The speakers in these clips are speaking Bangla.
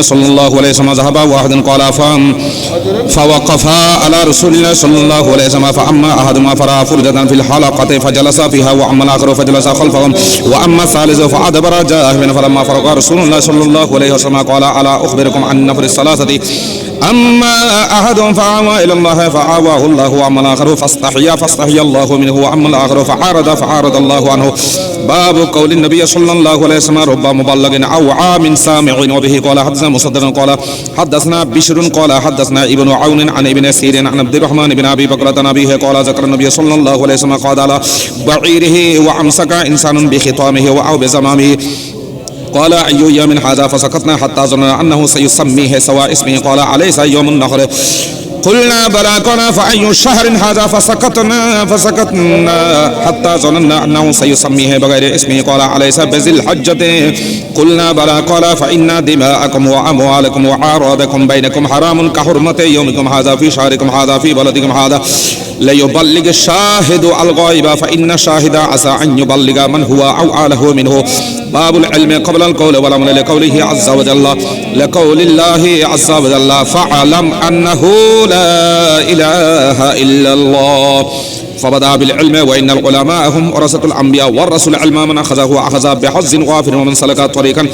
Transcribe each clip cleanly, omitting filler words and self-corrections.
صلى الله عليه وسلم ذهب واحد قال فوقفا على رسول الله صلى الله عليه وسلم فأما أحدهما فرأى فرجة في الحلقة فجلس فيها وأما الآخر فجلس خلفهم وأما الثالث فأدبر جاء فلما فرغ رسول الله صلى الله عليه وسلم قال ألا أخبركم عن نفر الثلاثة أما أحدهم فآوى إلى الله فآواه الله وأما الآخر فاستحيا الله منه وأما الآخر فعارض الله عنه. باب قول النبي صلى الله عليه وسلم رب مبلغ أوعى من سامع. وبه قال حدثنا مسدد قال حدثنا بشر قال حدثنا ابن عون عن ابن سيرين عن عبد الرحمن بن أبي بكرة عن أبيه قال ذكر النبي صلى الله عليه وسلم قال على بعيره وأمسك إنسان بخطامه أو بزمامه قال أي يوم هذا فسكتنا حتى ظننا أنه سيسميه سواء اسمه قال أليس يوم النحر قلنا بلى قال فأي شهر هذا فسكتنا حتى ظننا أنه سيسميه بغير اسمه قال أليس بذي الحجة قلنا بلى قال فإن دماءكم وأموالكم وأعراضكم بينكم حرام كحرمة يومكم هذا في شهركم هذا في بلدكم هذا ليبلغ الشاهد الغائب فإن الشاهد عسى أن يبلغ من هو أوعى له منه. باب العلم قبل القول والعمل لقوله عز وجل لقول الله عز وجل فاعلم أنه لا إله إلا الله فبدأ بالعلم وإن العلماء هم ورثة الأنبياء والرسول العلم من أخذه أخذ بحظ وافر ومن سلك طريقا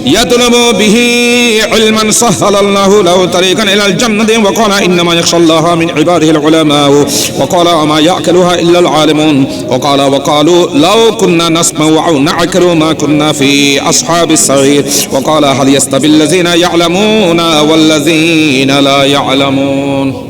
يطلب به علما سهل الله له طريقا إلى الجنة وقال إنما يخشى الله من عباده العلماء وقال وما يأكلها إلا العالمون وقالوا لو كنا نسمع أو نعقل ما كنا في أصحاب السعير وقال هل يستوي الذين يعلمون والذين لا يعلمون.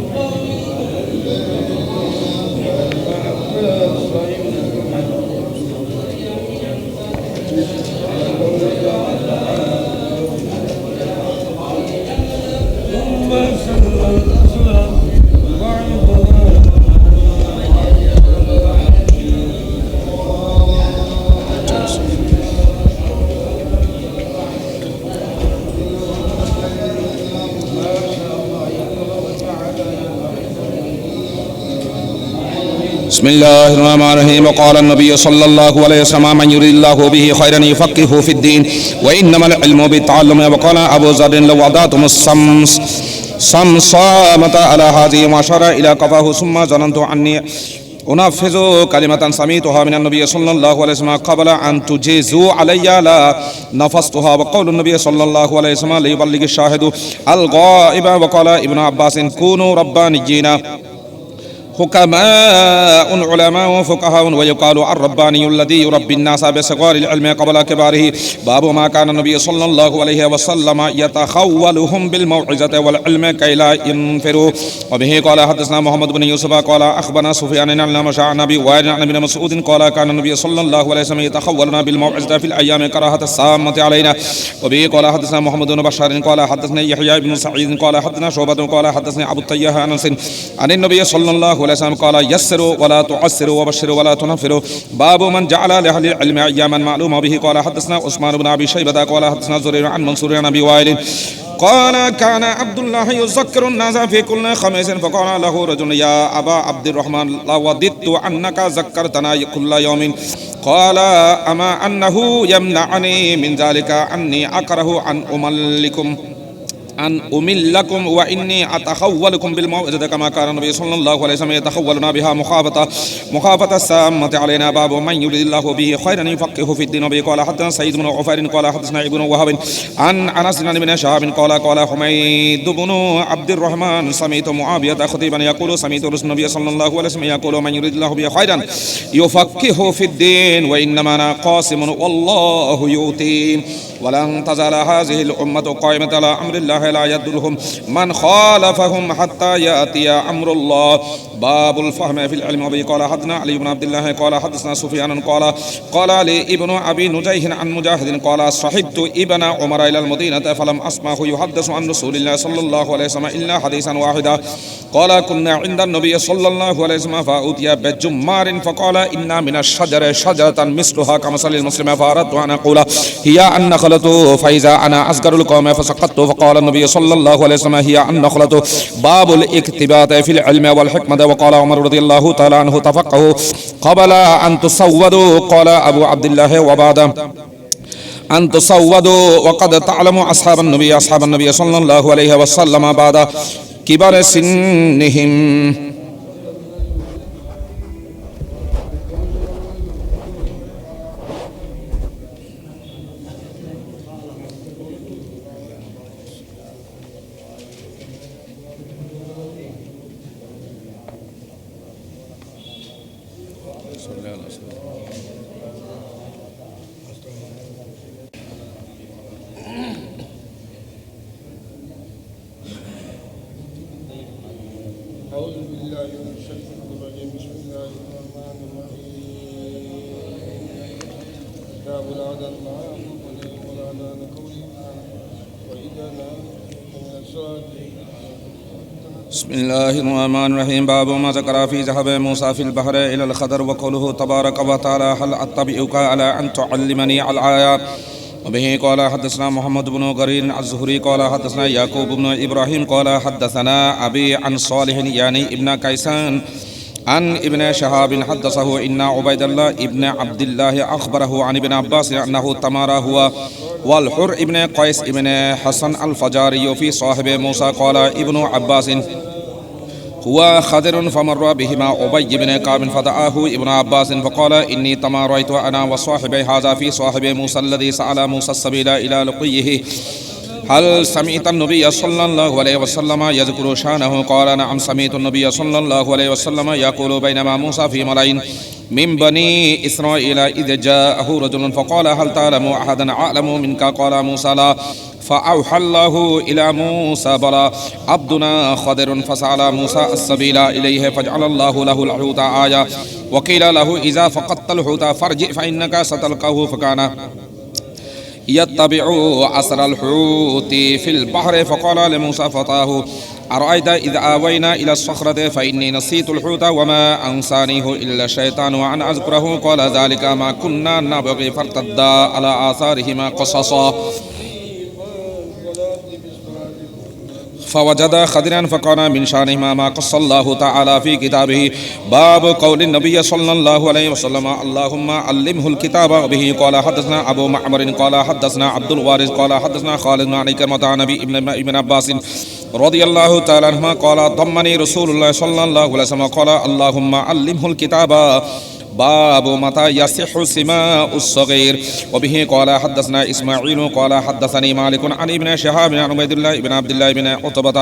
بسم الله الرحمن الرحيم. وقال النبي صلى الله عليه وسلم من يريد الله به خيرا يفقهه في الدين وإنما العلم بالتعلم. وقال أبو ذر لو وضعتم الصمصامة على هذه وأشار إلى قفاه ثم ظننت أني أنفذ كلمة سمعتها من النبي صلى الله عليه وسلم قبل أن تجيزوا علي لا نفستها. وقول النبي صلى الله عليه وسلم ليبلغ الشاهد الغائب. وقال ابن عباس كونوا ربانيين حكماء علماء فقهاء ويقال الرباني الذي يربي الناس بصغار العلم قبل كباره. باب ما كان النبي صلى الله عليه وسلم يتخولهم بالموعظة والعلم كي لا ينفروا. وبه قال حدثنا محمد بن يوسف قال أخبرنا سفيان عن الأعمش عن أبي وائل عن ابن مسعود قال كان النبي صلى الله عليه وسلم يتخولنا بالموعظة في الأيام كراهة السامة علينا. وبه قال حدثنا محمد بن بشار قال حدثنا يحيى بن سعيد قال حدثنا شعبة قال حدثني أبو التياه عن النبي صلى الله عليه وسلم قال يسروا ولا تعسروا وبشروا ولا تنفروا. باب من جعل لأهل العلم أياما معلومة. به قال حدثنا عثمان بن أبي شيبة قال حدثنا زرير عن منصور عن أبي وائل قال كان عبد الله يذكر الناس في كل خميس فقال له رجل يا أبا عبد الرحمن لوددت أنك ذكرتنا كل يوم قال أما أنه يمنعني من ذلك أني أكره أن أملكم وإني أتخولكم بالموعظة كما كان النبي صلى الله عليه وسلم يتخولنا بها مخافة السامة علينا. باب من يريد الله به خيرا يفقهه في الدين. وبه قال حدثنا سعيد بن عفير قال حدثنا ابن وهب عن أنس بن شهاب قال حميد بن عبد الرحمن سمعت معاوية خطيبا يقول سمعت رسول النبي صلى الله عليه وسلم يقول من يريد الله به خيرا يفقهه في الدين وإنما أنا قاسم والله يؤتي ولن تزال هذه الأمة قائمة على أمر الله لا يضرهم من خالفهم حتى يأتي أمر الله. باب الفهم في العلم. وبه قال حدثنا علي بن عبد الله قال حدثنا سفيان قال لي ابن أبي نجيح عن مجاهد قال صحبت ابن عمر إلى المدينة فلم أسمعه يحدث عن رسول الله صلى الله عليه وسلم إلا حديثا واحدا. قال كنا عند النبي صلى الله عليه وسلم فأوتي بجمار فقال إنا من الشجر شجرة مثلها كمثل المسلم فأردت أن أقول هي النخلة فإذا أنا أصغر القوم فسقطت فقال النبي صلى الله عليه وسلم هي النخلة. باب الاكتباط في العلم والحكمة. وقال عمر رضي الله تعالى عنه تفقهوا قبل أن تصودوا. قال أبو عبد الله وبعد أن تصودوا وقد تعلم أصحاب النبي صلى الله عليه وسلم بعد كبر سنهم. أعوذ بالله من الشيطان الرجيم. بسم الله الرحمن الرحيم. كتاب العدل ما والعدل قولي وإذا لا من الصادقين. بسم الله الرحمن الرحيم. باب ما ذكر في ذهب موسى في البحر إلى الخضر وقوله تبارك وتعالى هل أتبعك على أن تعلمني الآيات. وبه قال حدثنا محمد بن قرير الزهري قال حدثنا يعقوب بن إبراهيم قال حدثنا أبي عن صالح يعني ابن كيسان عن ابن شهاب حدثه إن عبيد الله ابن عبد الله أخبره عن ابن عباس أنه تمارى هو والحر ابن قيس ابن حسن الفجاري في صاحب موسى. قال ابن عباس هو خضر فمر بهما أبي بن كعب فدعاه ابن عباس فقال إني تماريت أنا وصاحبي هذا في صاحب موسى الذي سأل موسى السبيل إلى لقيه هل سمعت النبي صلى الله عليه وسلم يذكر شانه. قال نعم سمعت النبي صلى الله عليه وسلم يقول بينما موسى في ملأ من بني إسرائيل إذ جاءه رجل فقال هل تعلم أحدا أعلم منك. قال موسى لا. فأوحى الله إلى موسى بلى عبدنا خضر فسأل موسى السبيل إليه فجعل الله له الحوت آية. وقيل له إذا فقدت الحوت فارجع فإنك ستلقاه فكان يتبع أثر الحوت في البحر. فقال لموسى فتاه أرأيت إذا آوينا إلى الصخرة فإني نسيت الحوت وما أنسانيه إلا الشيطان وأن أذكره. قال ذلك ما كنا نبغي فارتدا على آثارهما قصصا فوجد خضرا فكان من شانهما ما قص الله تعالى في كتابه. باب قول النبي صلى الله عليه وسلم اللهم علمه الكتاب. وبه قال حدثنا أبو معمر قال حدثنا عبد الوارث قال حدثنا خالد بن كرمة عن نبي ابن عباس رضي الله تعالى عنهما قال ضمني رسول الله صلى الله عليه وسلم قال اللهم علمه الكتاب. باب متى يصح سماء الصغير. وبه قال حدثنا إسماعيل قال حدثني مالك عن ابن شهاب عن عبيد الله بن عبد الله بن عتبة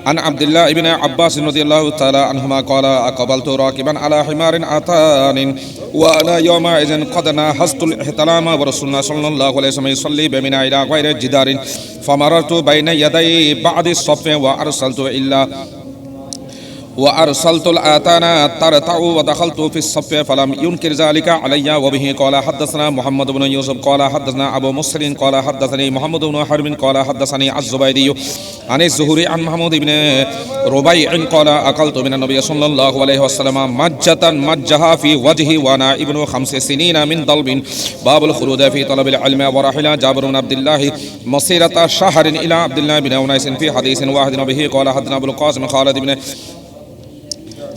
عن عبد الله بن عباس رضي الله تعالى عنهما قال أقبلت راكبا على حمار آتان وأنا يومئذ قد ناهزت الاحتلام ورسولنا صلى الله عليه وسلم يصلي بمنى إلى غير جدار فمررت بين يدي بعد الصف وأرسلت الآتان ترتع ودخلت في الصف فلم ينكر ذلك علي. وبه قال حدثنا محمد بن يوسف قال حدثنا أبو مسلم قال حدثني محمد بن حرب قال حدثني الزبيدي عن الزهري عن محمود بن ربيع قال أكلت من النبي صلى الله عليه وسلم مجة مجها في وجهي وأنا ابن 5 سنين من ضلب. باب الخلود في طلب العلم. ورحل جابر بن عبد الله مسيرة شهر إلى عبد الله بن أنيس في حديث واحد. وبه قال حدثنا أبو القاسم خالد بن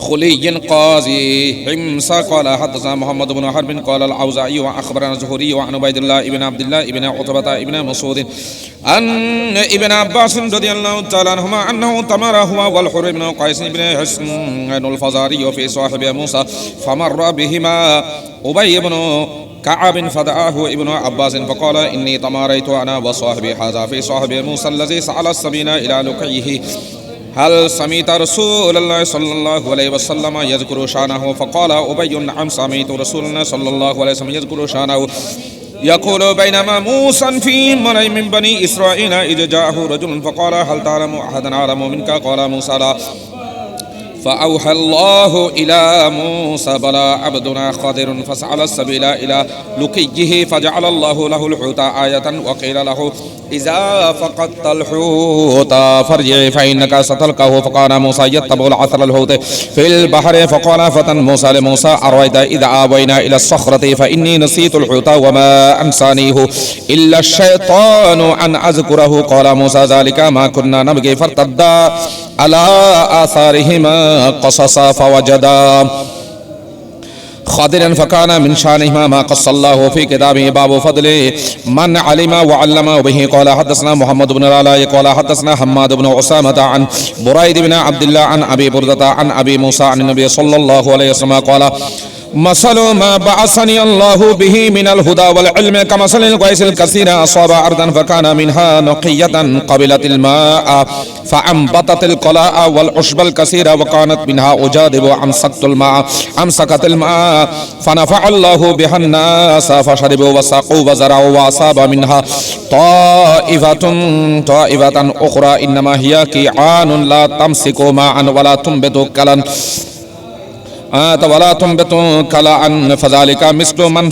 خلي قاضي حمص قال حدثنا محمد بن حرب قال الأوزاعي وأخبرنا الزهري وعن عبيد الله بن عبد الله بن عتبة بن مسعود أن ابن عباس رضي الله تعالى عنهما أنه تمر هو والحر بن قيس بن حسن الفزاري في صاحب موسى فمر بهما أبي بن كعب فدعاه ابن عباس فقال إني تماريت أنا وصاحبي هذا في صاحب موسى الذي سأل السبيل إلى لقيه هل سمعت رسول الله صلى الله عليه وسلم يذكر شانه. فقال أبي نعم سمعت رسول الله صلى الله عليه وسلم يذكر شانه يقول بينما موسى في ملأ من بني إسرائيل إذ جاءه رجل فقال هل تعلم أحدا أعلم منك. قال موسى لا. فأوحى الله إلى موسى بلى عبدنا خضر فسأل السبيل إلى لقيه فجعل الله له الحوت آية. وقيل له إذا فقدت الحوت فارجع فإنك ستلقاه. فقال موسى يتبع العثر الحوت في البحر. فقال فتى موسى لموسى أرأيت إذا آوينا إلى الصخرة فإني نسيت الحوت وما أنسانيه إلا الشيطان أن أذكره. قال موسى ذلك ما كنا نبغي فارتدا على آثارهما قصصا فوجدا خادرا فكان من شانهما ما قص الله في كتابه باب فضل من علم وعلم. وبه قال حدثنا محمد بن العلاء قال حدثنا حماد بن عسامة عن بريد بن عبد الله عن أبي بردة عن أبي موسى عن النبي صلى الله عليه وسلم قال مثل ما بعثني الله به من الهدى والعلم كمثل الغيث الكثير أصاب أرضا فكان منها نقية قبلت الماء فأنبتت القلاء والعشب الكثير وكانت منها أجادب أمسكت الماء فنفع الله بها الناس فشربوا وسقوا وزرعوا وأصاب منها طائفة أخرى إنما هي كيعان لا تمسك ماء ولا تنبت كلا كلاء فذلك مثل من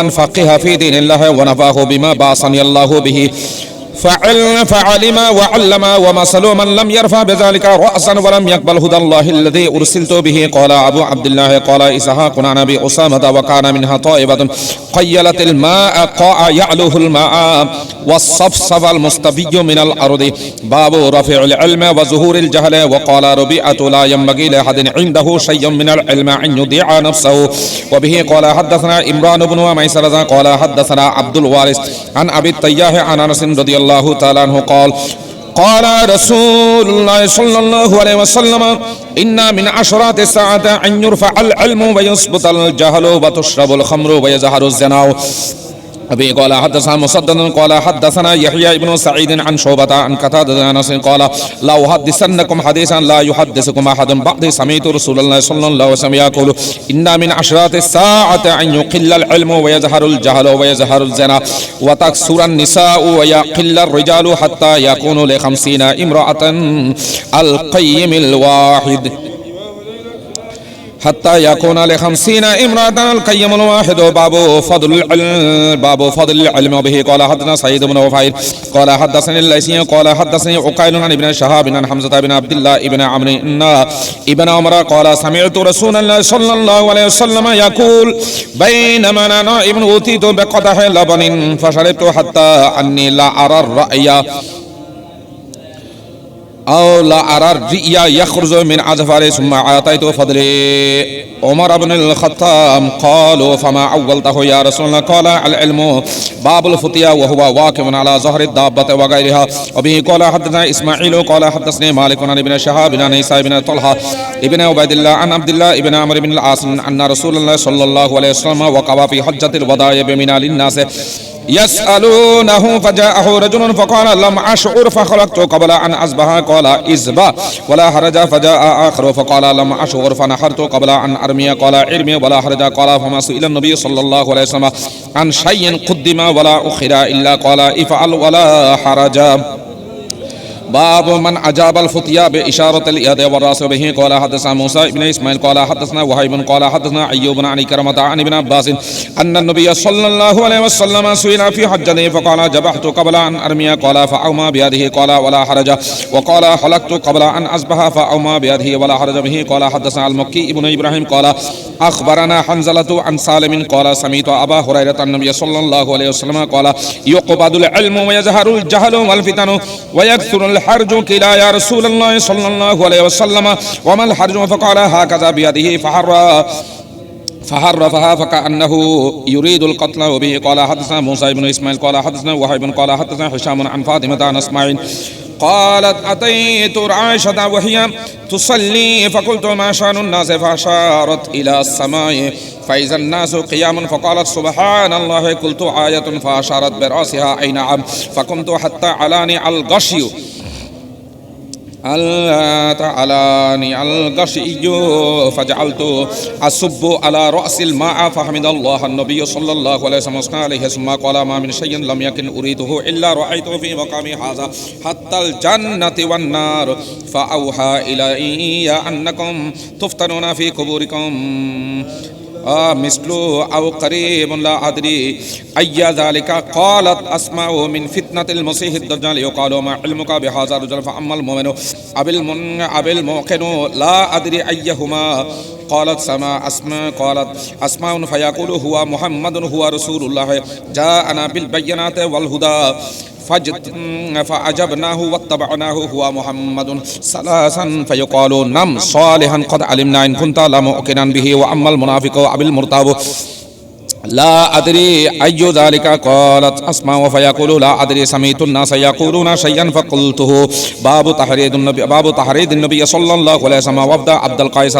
فقه في دين الله ونفاه بما بعثني الله به فعلم وعلم. ومثل من لم يرفع بذلك رأسا ولم يقبل هدى الله الذي أرسلت به. قال أبو عبد الله قال إسحاق عن أبي أسامة وكان منها طائفة قيلت الماء قاع يعلوه الماء والصفصف المستبي من الأرض. باب رفع العلم وظهور الجهل. وقال ربيعة لا ينبغي لأحد عنده شيء من العلم أن يضيع نفسه. وبه قال حدثنا إمران بن ميسرة قال حدثنا عبد الوارث عن أبي التياح عن أنس رضي الله تعالى عنه قال رسول الله صلى الله عليه وسلم إن من عشرات الساعة أن يرفع العلم ويثبت الجهل وتشرب الخمر ويظهر الزنا. أبي قال حدثنا مسدد قال حدثنا يحيى بن سعيد عن شعبة عن قتادة عن أنس قال لا أحدثنكم حديثا لا يحدثكم أحد بعد سمعت رسول الله صلى الله عليه وسلم يقول إن من عشرات الساعة أن يقل العلم ويظهر الجهل ويظهر الزنا وتكثر النساء ويقل الرجال حتى يكون ل50 امرأة القيم الواحد حتى يكون ل50 امرأة القيم الواحد. باب فضل العلم. به قال حدثنا سعيد بن وفير قال حدثني الليثي قال حدثني عقيل عن ابن شهاب عن حمزة بن عبد الله ابن عمرو إن ابن عمر قال سمعت رسول الله صلى الله عليه وسلم يقول بينما أنا نائم أوتيت بقدح لبن فشربت حتى أني لا أرى الرأي أو لا أرى الرئي يخرج من أظفاري ثم أعطيت فضلي عمر بن الخطاب. قالوا فما أولته يا رسول الله قال العلم باب الفتيا وهو واقف على ظهر الدابة وغيرها. وبه قال حدثنا إسماعيل قال حدثني مالك عن ابن شهاب عن عيسى بن طلحة ابن عبيد الله عن عبد الله ابن عمرو بن العاص أن رسول الله صلى الله عليه وسلم وقف في حجة الوداع بمنى للناس يسألونه فجاءه رجل فقال لم أشعر فخلقت قبل أن أصبح قال إذبح ولا حرج. فجاء آخر فقال لم أشعر فنحرت قبل أن أرمي قال ارمي ولا حرج. قال فما سئل النبي صلى الله عليه وسلم عن شيء قدم ولا أخر إلا قال افعل ولا حرج. باب من أجاب الفتيا بإشارة اليد والرأس. به قال حدثنا موسى بن إسماعيل قال حدثنا وهيب قال حدثنا أيوب عن كرمة عن ابن عباس أن النبي صلى الله عليه وسلم سئل في حجته فقال ذبحت قبل أن أرمي قال فأومى بيده قال ولا حرج. وقال حلقت قبل أن أصبح فأومى بيده ولا حرج. به قال حدثنا المكي ابن إبراهيم قال أخبرنا حنزلة عن سالم قال سمعت أبا هريرة النبي صلى الله عليه وسلم قال يقبض العلم ويظهر الجهل والفتن ويكثر الحرج. كلا يا رسول الله صلى الله عليه وسلم وما الحرج؟ فقال هكذا بيده فحرفها فكأنه يريد القتل. وبه قال حدثنا موسى بن إسماعيل قال حدثنا وهيب قال حدثنا هشام عن فاطمة عن أسماعيل قالت أتيت عائشة وهي تصلي فقلت ما شأن الناس فأشارت إلى السماء فإذا الناس قيام فقالت سبحان الله. قلت آية فأشارت برأسها أي نعم. فقمت حتى علاني الغشي فجعلت أصب على رأس الماء فحمد الله النبي صلى الله عليه وسلم عليه ثم قال ما من شيء لم يكن أريده إلا رأيته في مقامي هذا حتى الجنة والنار. فأوحى إلي أنكم تفتنون في قبوركم مثل أو قريب لا أدري أي ذلك. قالت أسمع من فتنة المسيح الدجال يقال ما علمك بهذا الرجل فأما المؤمن أبي الموقن لا أدري أيهما قالت سما أسماء قالت أسماء فيقول هو محمد هو رسول الله جاءنا بالبينات والهدى فأجبناه واتبعناه هو محمد ثلاثا فيقال نم صالحا قد علمنا إن كنت لمؤمنا به وأما المنافق وأبي المرتاب لا أدري أي ذلك قالت أسماء فيقول لا أدري سمعت الناس يقولون شيئا فقلته باب تحريض النبي صلى الله عليه وسلم وابدا عبد القيس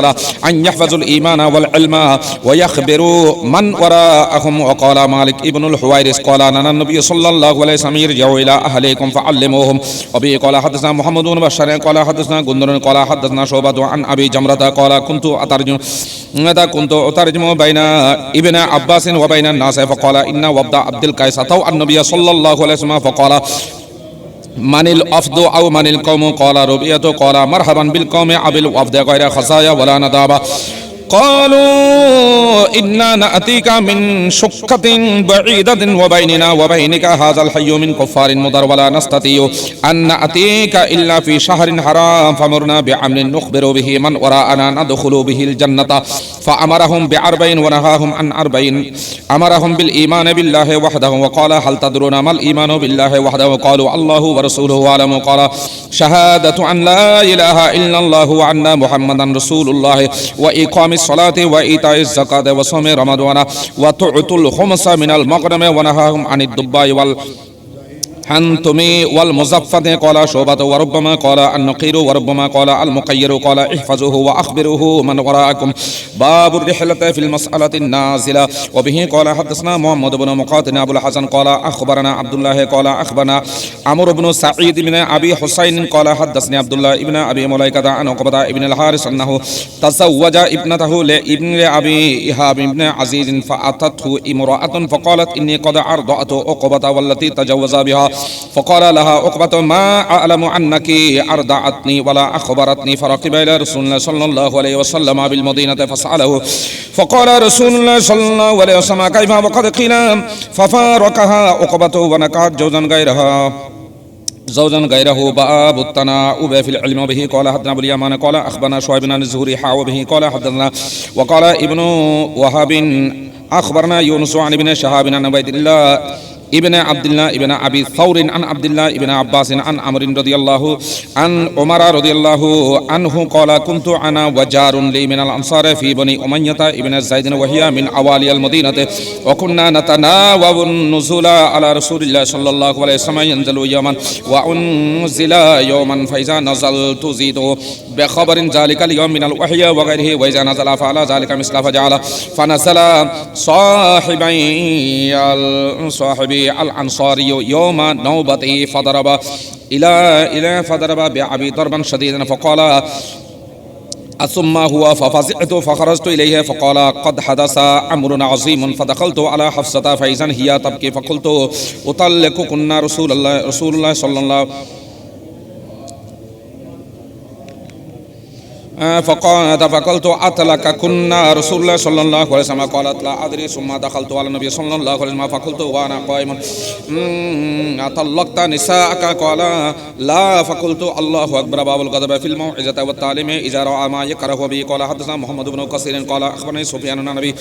أن يحفظوا الإيمان والعلم ويخبروا من وراءهم. وقال مالك ابن الحويرث قال أن النبي صلى الله عليه وسلم يرجع إلى أهليكم فعلموهم. وبه قال حدثنا محمد بن بشار قال حدثنا غندر قال حدثنا شعبة عن أبي جمرة قال كنت أترجم بين ابن عباس وبين الناس فقال إن وفد عبد القيس أتوا النبي صلى الله عليه وسلم فقال من الأفضل أو من القوم قال ربيعة قال مرحبا بالقوم أبي الوفد غير خزايا ولا ندابة قالوا إنا نأتيك من شقة بعيدة وبيننا وبينك هذا الحي من كفار مضر ولا نستطيع أن نأتيك إلا في شهر حرام فمرنا بعمل نخبر به من وراءنا ندخل به الجنة فأمرهم بأربعين ونهاهم عن أربعين أمرهم بالإيمان بالله وحده وقال هل تدرون ما الإيمان بالله وحده قالوا الله ورسوله أعلم قال شهادة أن لا إله إلا الله وأن محمدا رسول الله وإقام الصلاة وإيتاء الزكاة وصوم رمضان وتعطوا الخمس من المغنم ونهاهم عن الدباء والحنتم والمزفة قال شعبة وربما قال النقير وربما قال المقير قال احفظوه وأخبروه من وراءكم. باب الرحلة في المسألة النازلة. وبه قال حدثنا محمد بن مقاتل أبو الحسن قال أخبرنا عبد الله قال أخبرنا عمرو بن سعيد بن أبي حسين قال حدثني عبد الله بن أبي مليكة عن عقبة بن الحارث أنه تزوج ابنته لابن أبي إيهاب بن عزيز فأتته امرأة فقالت إني قد أرضعت عقبة والتي تجوز بها فقال لها عقبة ما أعلم أنك أرضعتني ولا أخبرتني فركب إلى رسول الله صلى الله عليه وسلم بالمدينة فسأله فقال رسول الله صلى الله عليه وسلم كيف وقد قيل ففارقها عقبة ونكحت زوجا غيره. باب التناؤب في العلم. به قال حدثنا ابو اليمان قال اخبرنا شعيب بن الزهري وبه قال حدثنا وقال ابن وهب اخبرنا يونس عن ابن شهاب عن عبيد الله ابن عبد الله ابن أبي ثور عن عبد الله ابن عباس عن عمرو رضي الله عن عمر رضي الله عنه قال كنت أنا وجار لي من الأنصار في بني أمية ابن زيد وهي من أوالي المدينة وكنا نتناوب النزول على رسول الله صلى الله عليه وسلم ينزل يوما وأنزل يوما فإذا نزلت زيد بخبر ذلك اليوم من الوحي وغيره وإذا نزل فعل ذلك مثل فجعل فنزل صاحبي الأنصاري يوم نوبته فضرب إلى فضرب بأبي ضربا شديدا فقال ثم هو ففزعت فخرجت إليه فقال قد حدث أمر عظيم فدخلت على حفصة فإذا هي تبكي فقلت أطلقكن رسول الله صلى الله عليه وسلم فقلت أطلقكن رسول الله صلى الله عليه وسلم قالت لا أدري ثم دخلت على النبي صلى الله عليه وسلم فقلت وأنا قائم أطلقت نساءك قال لا فقلت الله أكبر. باب الغضب في الموعظة والتعليم إذا رأى ما يكره به. قال حدثنا محمد بن كثير قال أخبرني سفيان عن أبي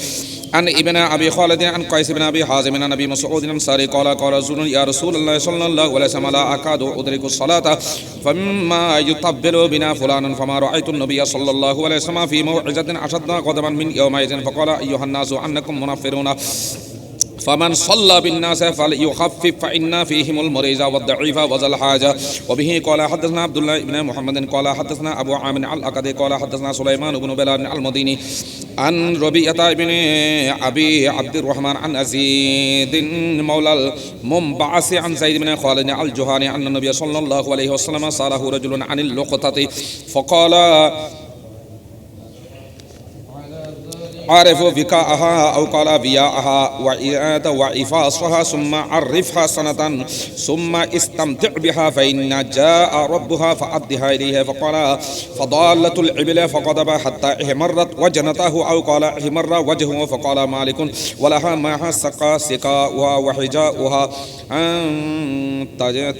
عن ابن أبي خالد عن قيس بن أبي حازم عن أبي مسعود الأنصاري قال رجل يا رسول الله صلى الله عليه وسلم لا أكاد أدرك الصلاة فمما يطبل بنا فلان فما رأيت النبي صلى الله عليه وسلم في موعظة أشد غضبا من يومئذ فقال أيها الناس أنكم منفرون فمن صلى بالناس فليخفف فإن فيهم المريض والضعيف وذا الحاجة. وبه قال حدثنا عبد الله بن محمد قال حدثنا أبو عامر الأكدي قال حدثنا سليمان بن بلال المديني عن ربيعة بن أبي عبد الرحمن عن أزيد مولى المنبعث عن زيد بن خالد الجهاني أن النبي صلى الله عليه وسلم سأله رجل عن اللقطة فقال عرف فكاءها أو قال بياءها وإفاصها ثم عرفها سنة ثم استمتع بها فإن جاء ربها فأدها إليه. فقال فضالة العبل فغضب حتى احمرت وجنته أو قال احمر وجهه. فقال مالك ولها معها سقاؤها وحجاؤها أن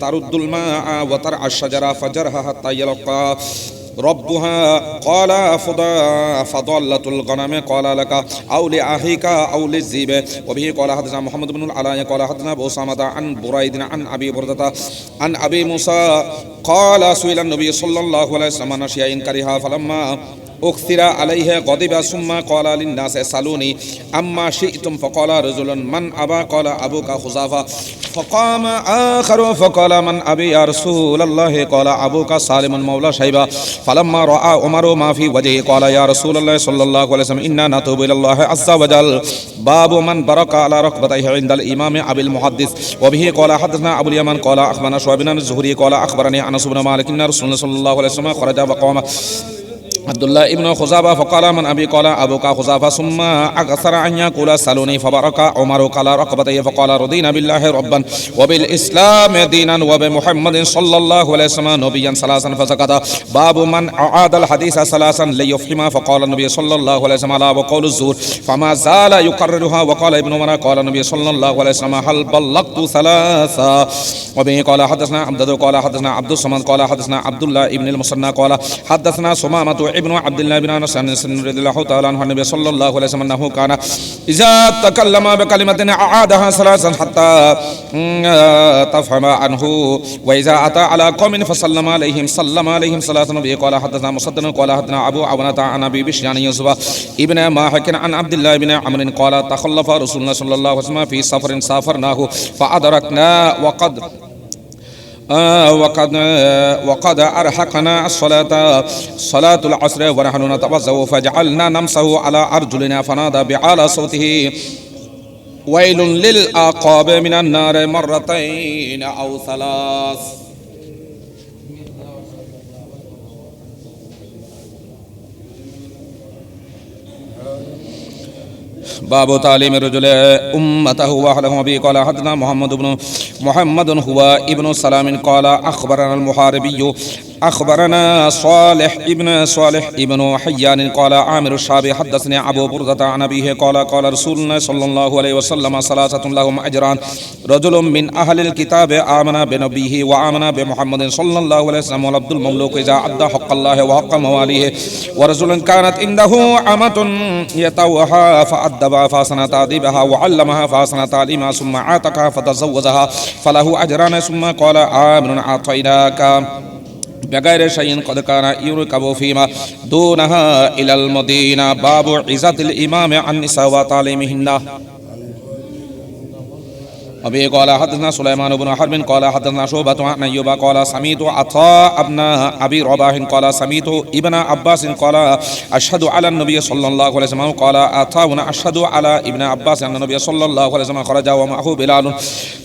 ترد الماء وترعى الشجرة فجرها حتى يلقى ربها قال فضلة الغنم قال لك أو لأخيك أو للذئب وبه قال حدثنا محمد بن العلاء قال حدثنا أبو أسامة عن بريد عن أبي بردة عن أبي موسى قال سئل النبي صلى الله عليه وسلم عن شيء كرهها فلما أكثر عليه غضب ثم قال للناس اسألوني أما شئتم فقال رجل من أبا قال أبوك خزافة فقام آخر فقال من أبي يا رسول الله قال أبوك سالم مولى شيبة فلما رأى عمر ما في وجهه قال يا رسول الله صلى الله عليه وسلم إنا نتوب إلى الله عز وجل باب من برك على ركبتيه عند الإمام أبي المحدث وبه قال حدثنا أبو اليمن قال أخبرنا شعيب بن الزهري قال أخبرني أنس بن مالك أن رسول الله صلى الله عليه وسلم خرج وقام عبد الله ابن خزافة فقال من أبي قال أبوك خزافة ثم أكثر أن يقول سألوني فبرك عمر قال ركبتيه فقال رضينا بالله ربا وبالإسلام دينا وبمحمد صلى الله عليه وسلم نبيا ثلاثا فسكت باب من أعاد الحديث ثلاثا ليفهم فقال النبي صلى الله عليه وسلم لا وقول الزور فما زال يكررها وقال ابن عمر قال النبي صلى الله عليه وسلم هل بلغت ثلاثا وبه قال حدثنا عبد قال حدثنا عبد الصمد قال حدثنا عبد الله ابن المصنع قال حدثنا سمامة ابن عبد الله بن انس رضي الله تعالى عنه النبي صلى الله عليه وسلم انه كان اذا تكلم بكلمه اعادها ثلاثا حتى تفهم عنه واذا اتى على قوم فسلم عليهم سلم عليهم ثلاثا به قال حدثنا مسدد قال حدثنا ابو عوانة عن ابي بشر عن يوسف ابن ماحك عن عبد الله بن عمرو قال تخلف رسول الله صلى الله عليه وسلم في سفر سافرناه فادركنا وقد أرحقنا صلاة العصر ونحن نتوضأ فجعلنا نمسه على أرجلنا فنادى بعلى صوته ويل للأعقاب من النار مرتين أو ثلاث باب تعليم الرجل أمته وأهله به قال حدثنا محمد هو ابن سلام قال أخبرنا المحاربي أخبرنا صالح ابن حيان قال عامر الشعبي حدثني أبو بردة عن أبيه قال رسول الله صلى الله عليه وسلم ثلاثة لهم أجران رجل من أهل الكتاب آمن بنبيه وآمن بمحمد صلى الله عليه وسلم والعبد المملوك إذا أدى حق الله وحق مواليه ورجل كانت عنده أمة يتوها فأدبها فحسن تأديبها وعلمها فحسن تعليمها ثم عاتقها فتزوجها فله أجران ثم قال آمن أعطيناك بغير شيء قد كان يركب فيما دونها إلى المدينة باب عزة الإمام عن النساء وتعليمهن وبه قال حدثنا سليمان بن حرب قال حدثنا شعبة عن أيوب قال سمعت عطاء ابن أبي رباح قال سمعت ابن عباس قال أشهد على النبي صلى الله عليه وسلم قال عطاء أشهد على ابن عباس أن النبي صلى الله عليه وسلم خرج ومعه بلال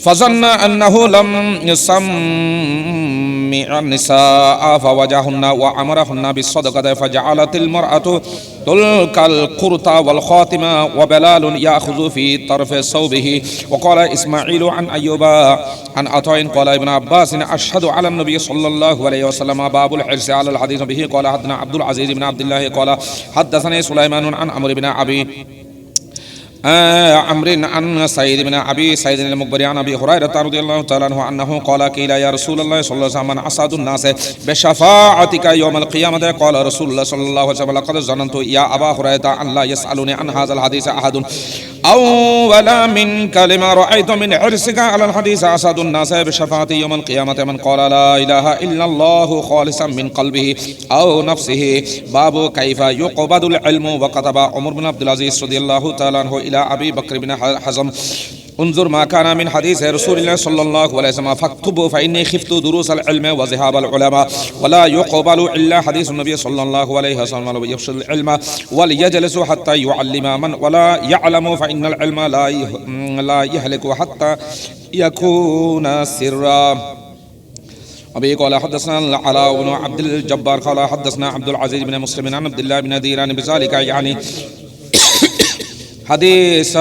فظن أنه لم يسمع النساء فوجههن وأمرهن بالصدقة فجعلت المرأة تلك القرطة والخاتمة وبلال يأخذ في طرف ثوبه وقال إسماعيل عن أيوب عن عطاء قال ابن عباس أشهد على النبي صلى الله عليه وسلم باب الحرص على الحديث به قال حدثنا عبد العزيز بن عبد الله قال حدثني سليمان عن عمرو بن أبي عمرو عن سعيد بن أبي سعيد المقبري عن أبي هريرة رضي الله تعالى عنه أنه قال قيل يا رسول الله صلى الله عليه وسلم من أسعد الناس بشفاعتك يوم القيامة قال رسول الله صلى الله عليه وسلم لقد ظننت يا أبا هريرة أن لا يسألني عن هذا الحديث أحد أولا منك لما رأيت من حرصك على الحديث أسعد الناس بشفاعتي يوم القيامة من قال لا إله إلا الله خالصا من قلبه أو نفسه باب كيف يقبض العلم وكتب عمر بن عبد العزيز رضي الله تعالى عنه إلى أبي بكر بن حزم انظر ما كان من حديث رسول الله صلى الله عليه وسلم فاكتبه فإني خفت دروس العلم وذهاب العلماء ولا يقبل إلا حديث النبي صلى الله عليه وسلم ويفشل العلم وليجلس حتى يعلم من ولا يعلم فإن العلم لا يهلك حتى يكون سرا أبي قال حدثنا العلاء بن عبد الجبار قال حدثنا عبد العزيز بن مسلم عن عبد الله بن ديران بذلك يعني حديث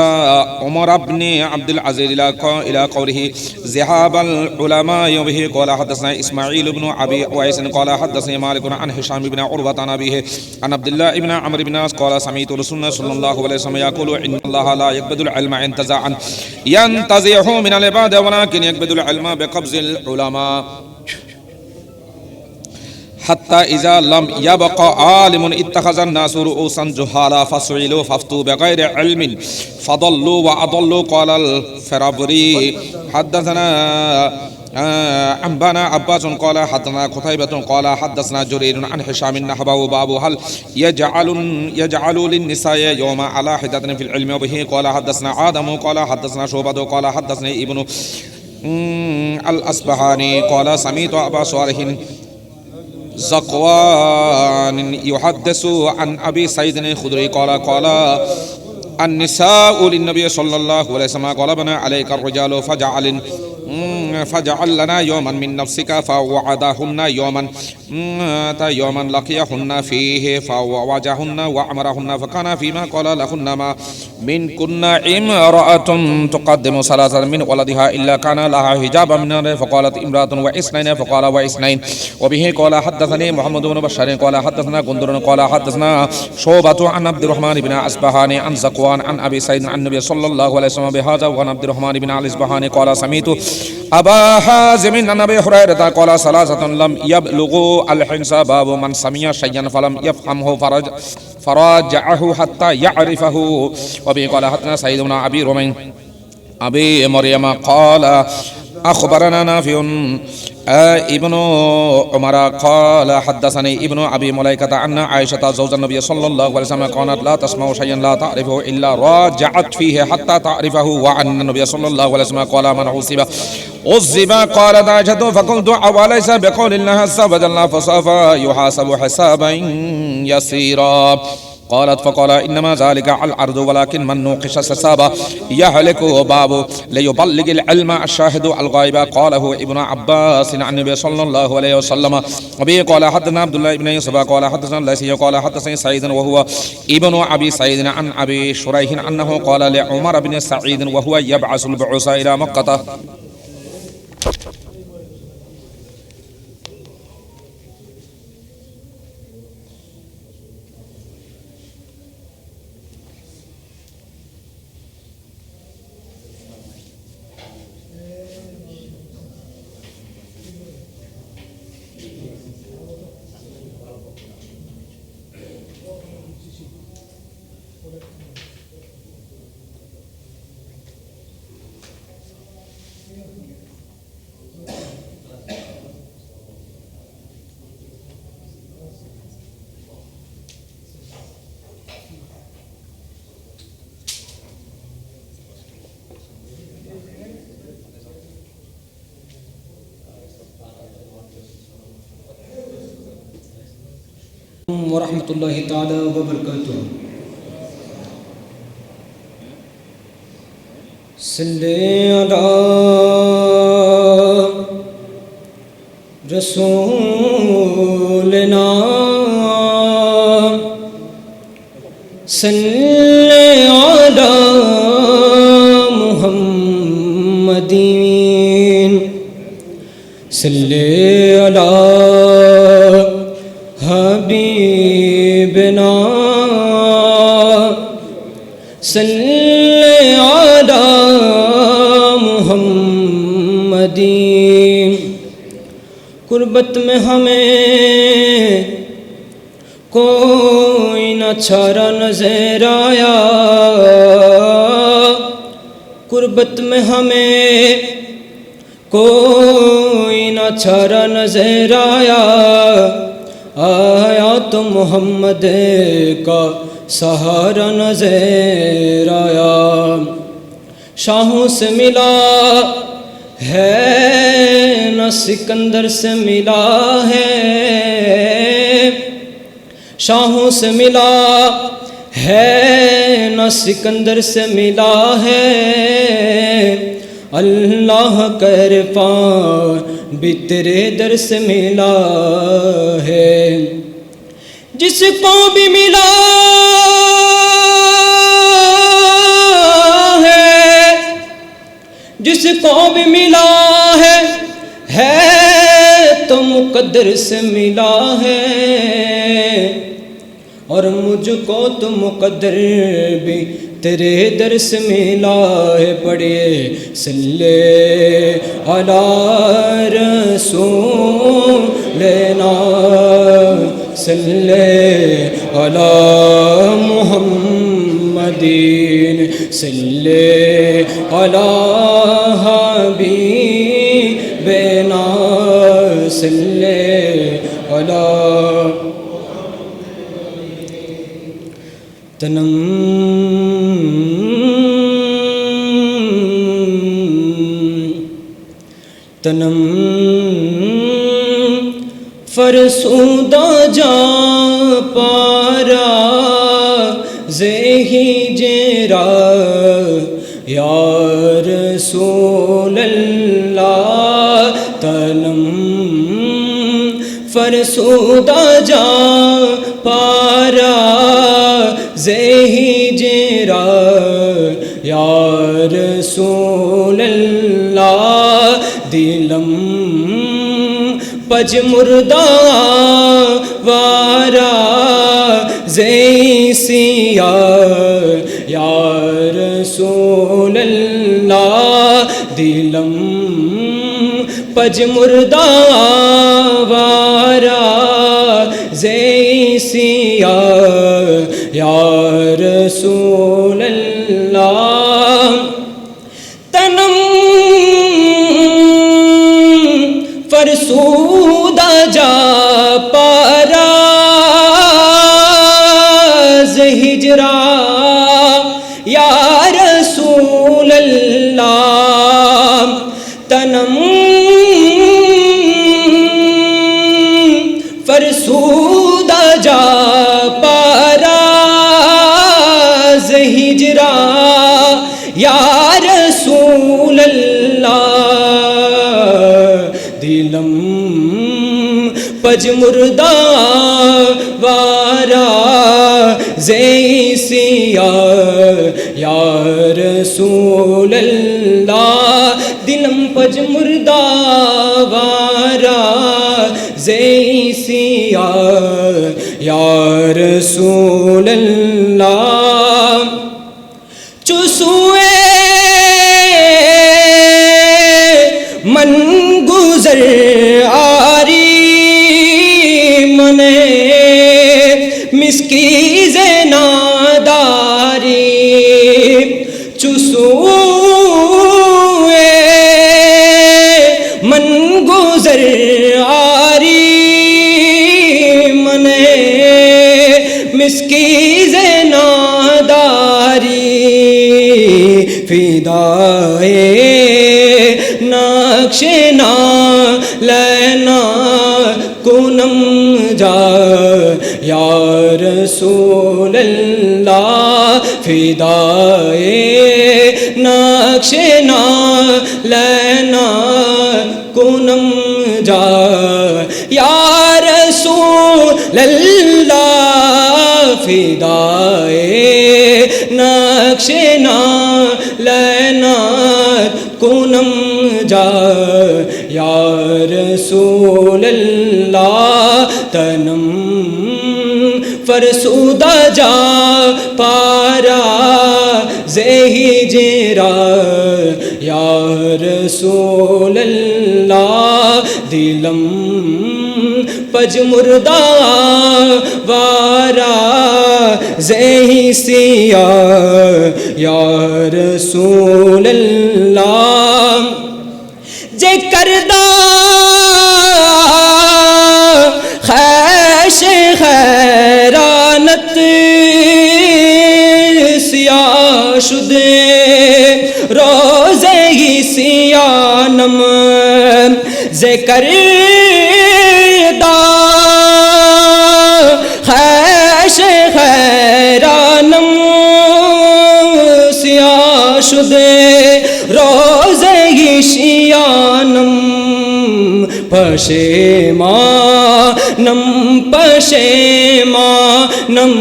عمر بن عبد العزيز إلى قوله ذهاب العلماء به قال حدثنا إسماعيل بن أبي ويس قال حدثني مالك عن هشام بن عروة عن أبيه عن عبد الله بن عمرو بن العاص قال سمعت رسول الله صلى الله عليه وسلم يقول إن الله لا يقبض العلم انتزاعا ينتزعه من العباد ولكن يقبض العلم بقبض العلماء حتى إذا لم يبق عالم اتخذ الناس رؤوسا جهالا فسئلوا فافتوا بغير علم فضلوا وأضلوا. قال الفرابري حدثنا أنبانا عباس قال حدثنا قتيبة قال حدثنا جرير عن هشام نحبه باب هل يجعل للنساء يوم على حدة في العلم. وبه قال حدثنا آدم قال حدثنا شعبة قال حدثني ابن الأصبهاني قال سمعت أبا صالح زكوان يحدث عن أبي سعيد الخدري قال النساء للنبي صلى الله عليه وسلم غلبنا عليك الرجال فجعل لنا يوما من نفسك فوعدهن يوما لقيهن فيه فوعجهن وأمرهن فكان فيما قال لهن ما من كنا امرأة تقدم ثلاثة من ولدها إلا كان لها حجابا من النار. فقالت امرأة واثنين فقال واثنين. وبه قال حدثني محمد بن بشار قال حدثنا غندر قال حدثنا شعبة عن عبد الرحمن بن أصبهاني عن زكوان عن أبي سعيد عن النبي صلى الله عليه وسلم بهذا. وعن عبد الرحمن بن الأصبهاني قال سمعت أبا حازم عن أبي هريرة قال ثلاثة لم يبلغوا الحنس باب من سمع شيئا فلم يفهمه فراجعه حتى يعرفه. وبه قال حدثنا سعيد بن أبي مريم قال أخبرنا نافع ابن عمر قال حدثني ابن أبي مليكة أن عائشة زوج النبي صلى الله عليه وسلم كانت لا تسمع شيئا لا تعرفه إلا راجعت فيه حتى تعرفه. وعن النبي صلى الله عليه وسلم قال من عذب قالت عائشة فقلت أوليس بقول الله عز وجل فسوف يحاسب حسابا يسيرا. قالت فقال إنما ذلك على الأرض ولكن من نوقش الحساب يهلك باب ليبلغ العلم الشاهد الغائب. قاله ابن عباس عن النبي صلى الله عليه وسلم. وبه قال حدثنا عبد الله بن يوسف قال حدثنا الليثي قال حدثني سعيد وهو ابن أبي سعيد عن أبي شريح أنه قال لعمر بن سعيد وهو يبعث البعوث إلى مكة ورحمۃ اللہ تعالی وبرکاتہ. صلی علی رسولنا صلی علی محمد صلی علی حبیبنا صلی علی محمد. قربت میں ہمیں کوئی نہ چھارا نظر آیا، قربت میں ہمیں کوئی نہ چھارا نظر آیا، آیا تو محمد کا سہارا نظر آیا. شاہوں سے ملا ہے نہ سکندر سے ملا ہے، شاہوں سے ملا ہے نہ سکندر سے ملا ہے، اللہ کر پان بھی تیرے در سے ملا ہے. جس کو بھی ملا ہے، جس کو بھی ملا ہے تو مقدر سے ملا ہے، اور مجھ کو تو مقدر بھی تیرے در سے ملا ہے. پڑھیے صلی علی رسولنا صلی علی محمدین صلی علی حبیبنا صلی علی تنم تنم فرسودہ جا پارا زہی جرا یا رسول اللہ تنم فرسودہ جا پارا زہی جرا یا رسول اللہ دلم پج مردہ وارا زی سیا یا رسول اللہ دلم پج مردہ وارا زی سیا یا رسول اللہ تنم فرسودہ جا پارا ہجرا یا رسول اللہ تنم فرسودہ جا پارا ہجرا یا رسول اللہ دلم پج مردہ وارا زی سیا یا رسول اللہ دلم پج مردہ وارا زی سیا یا رسول اللہ چسوئے من گزر آری منے مسکیز ناداری چسوئے من گزر آری منے مسکیز ناداری فدائے نقش نا لینا کنم جا یا رسول اللہ فدائے نقش نا لینا کنم جا یا رسول اللہ فدائے نقش نا لینا کنم جا یا رسول اللہ تنم فرسودہ جا پارا زہی جرا یا رسول اللہ دلم پج مردہ وارا زہی سیا یا رسول اللہ جے کردہ خیش خیرانت سیاہ شدے روزے ہی سیانم ذکر دا خیش خیرانم سیاہ شدے روزے ہی شیانم پشیمانم پشیمانم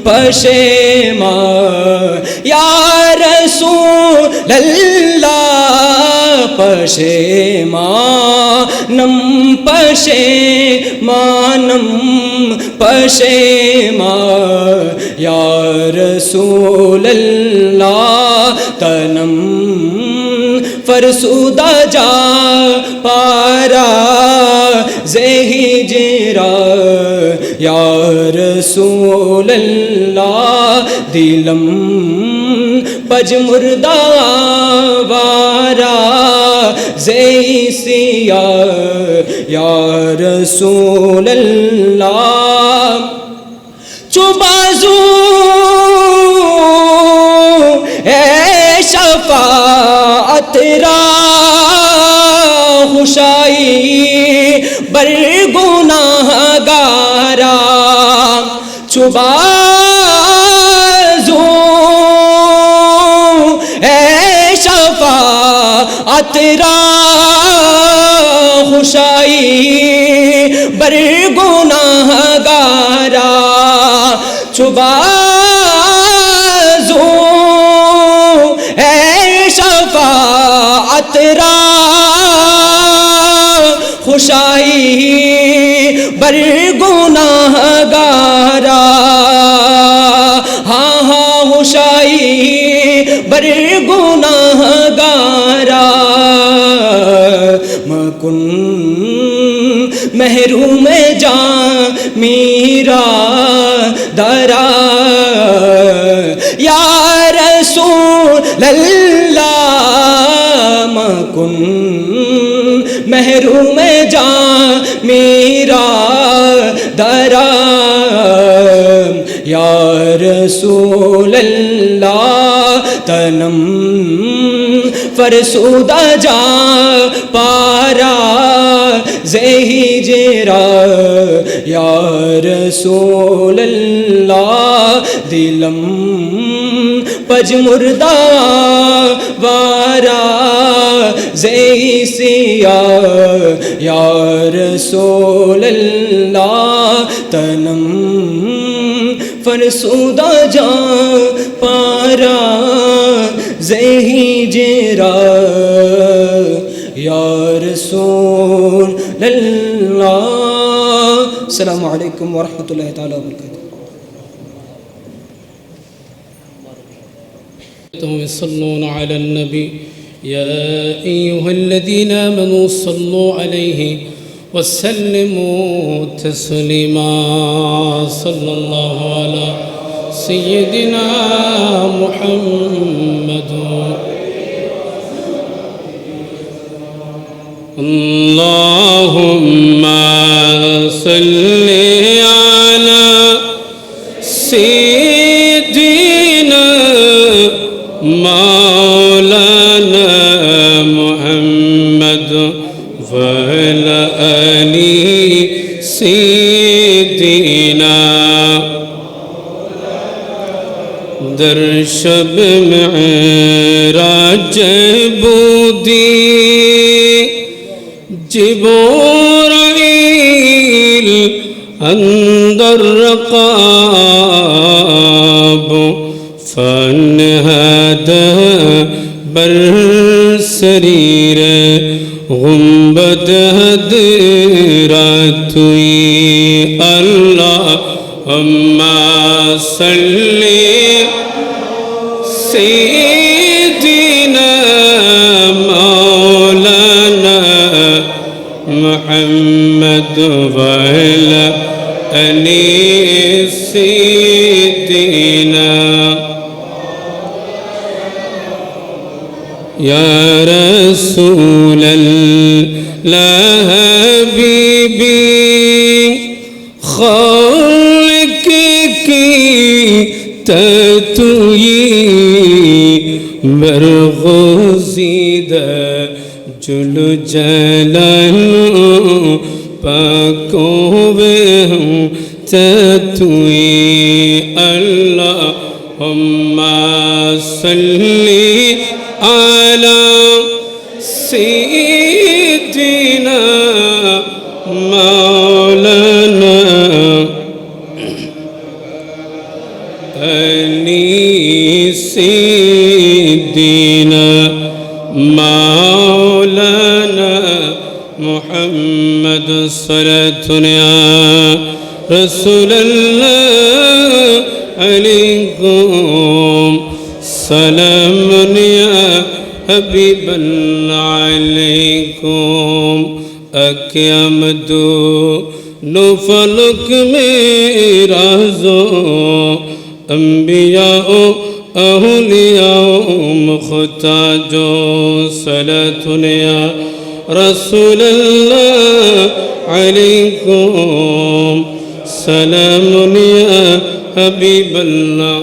پشیمان یا رسول اللہ پشیمانم پشیمانم پشیمان یا رسول اللہ تنم فرسودہ جا پارا زہی جرا یا رسول اللہ دلم پج مردہ وارا زیسیا یا رسول اللہ چوبازو اے شفاعت را خوشائی بر گناہ گارا چوبازو اے شفاعت را خوشائی بر گناہ گارا چوبازو اے شفاعت را خوشائی بر گناہ گارا ہاں ہاں خوشائی بر گناہ گارا مکن محروم جان میرا درا یا رسول اللہ مکن محروم جان میرا درا یا رسول اللہ تنم فرسودہ جا پارا زہی جرا یا رسول اللہ دلم پج مردہ وارا زہی سیا یا رسول اللہ تنم فرسودہ جا پارا زہی جرا یا رسول اللہ. السلام علیکم ورحمۃ اللہ تعالیٰ وبرکاتہ. يصلون على النبي يا أيها الذين آمنوا صلوا عليه وسلموا تسليما. صلى الله على سيدنا محمد. اللهم صل على سيدنا مولانا محمد وعلى آل سيدنا. در شب معراج بودی جبرائیل اندر رقاب فانہدہ بر سریر غنبت حضراتوی. اللہم صلی سیدنا مولانا محمد وعلى آل سيدنا. یا رسول اللہ حبیبی خالق کی تتوئی برغزیدہ جل جلالو پاکوں بے ہوں تتوئی. اللہم صلی على سيدنا مولانا آل سيدنا مولانا محمد. صلاة يا رسول الله عليكم سلام يا حبيب عليكم. أكيمد نو فلک میں رازو انبیاء اولیاء مختاجو صلاة یا رسول اللہ علیکم سلام یا حبیب اللہ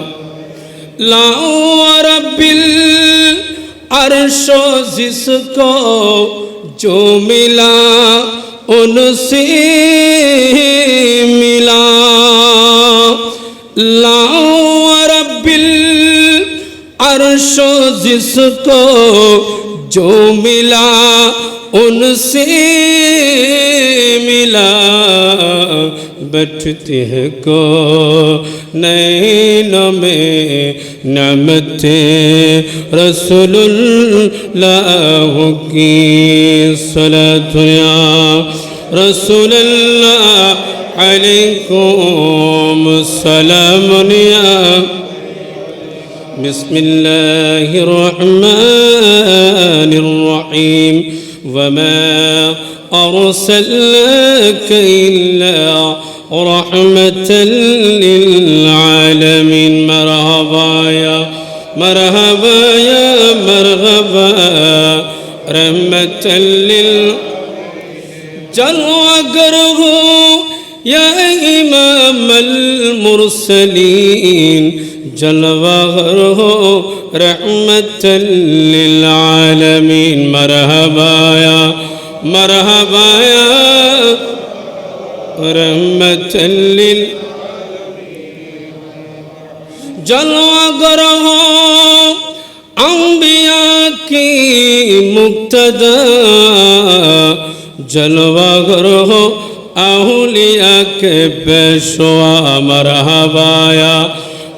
لاؤ رب العرش جس کو جو ملا ان سے ملا لاؤ رب العرش جس کو جو ملا ان سے ملا بیٹھتے ہیں کو نینوں میں نعمت رسول اللہ کی صلاة یا رسول اللہ علیکم سلام یا بسم اللہ الرحمن الرحیم وما أرسلناك إلا رحمة للعالمين مرحبا يا مرحبا يا مرحبا رحمة جلوہ گر ہو یا امام المرسلین جلوہ گر ہو رحمة للعالمين مرحبا یا مرحبا یا رحمت جلوہ گر ہو انبیاء کی مقتدا جلوہ گر ہو اولیاء کے پیشوا مرحبا یا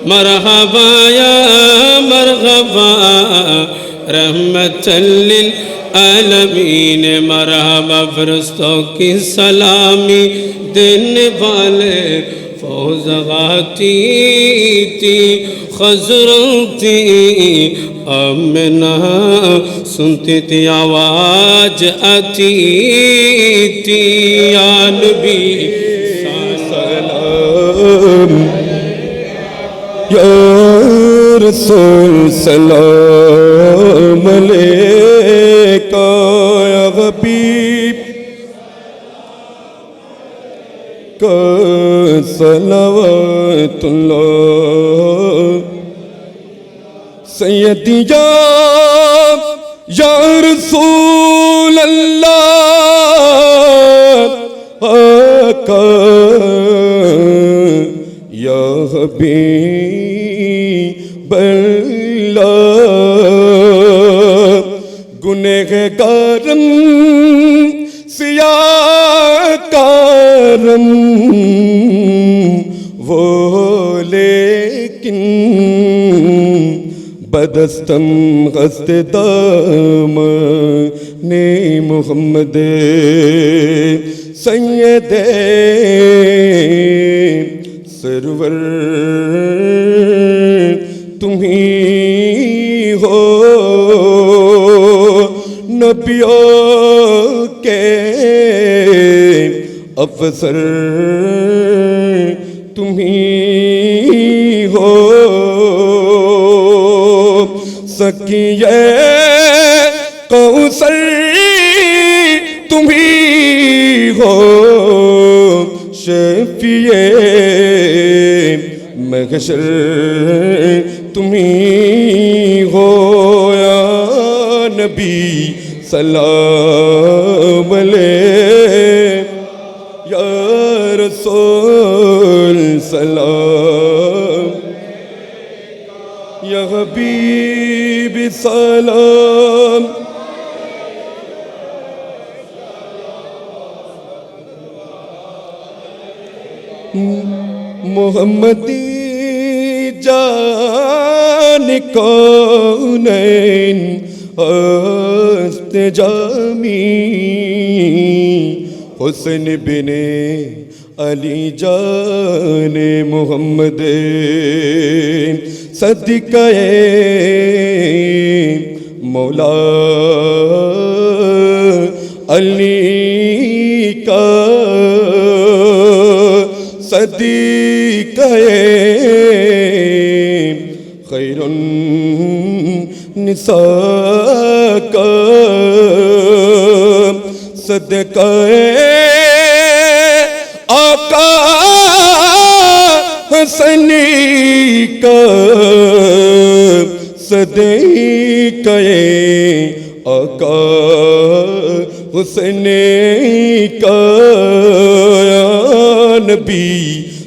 مرحبا یا مرحبا رحمت للعالمین مرحبا فرشتوں کی سلامی دینے والے فوز غاتی تھی خضروں تھی آمنہ سنتی تھی آواز آتی تھی یا نبی سلام یا رسول سلام علیکہ یا حبیب کا صلوات اللہ سیدی یا رسول اللہ آقا یا حبیب اللہ گنہگارم سیاکارم وہ لیکن بدستم غست دامن محمد سید سرور تمہیں ہو نبیوں کے افسر تمہیں ہو سکیے کوثر تمہیں ہو شفیع محشر تمہیں ہو یا نبی سلام علیہ یا رسول سلام یا حبیب سلام محمدی جان کونین ہست جامی حسن بن علی جان محمد صدقہ مولا علی کا صدیقہ خیر النساء کا صدقہ آقا حسنی کا صدیقہ آقا حسنی کا یا نبی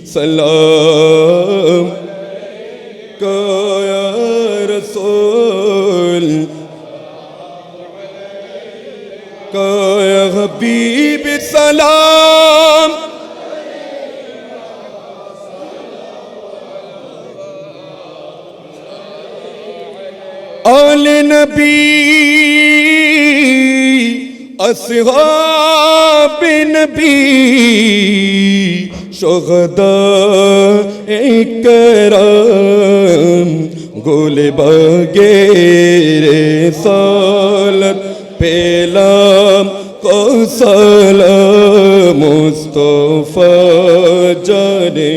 سلام کا یا رسول کا یا حبیب سلام آل نبی اصحاب نبی شہداء کرام گل بغیر رسالت پیلام کو سلام مصطفیٰ جانے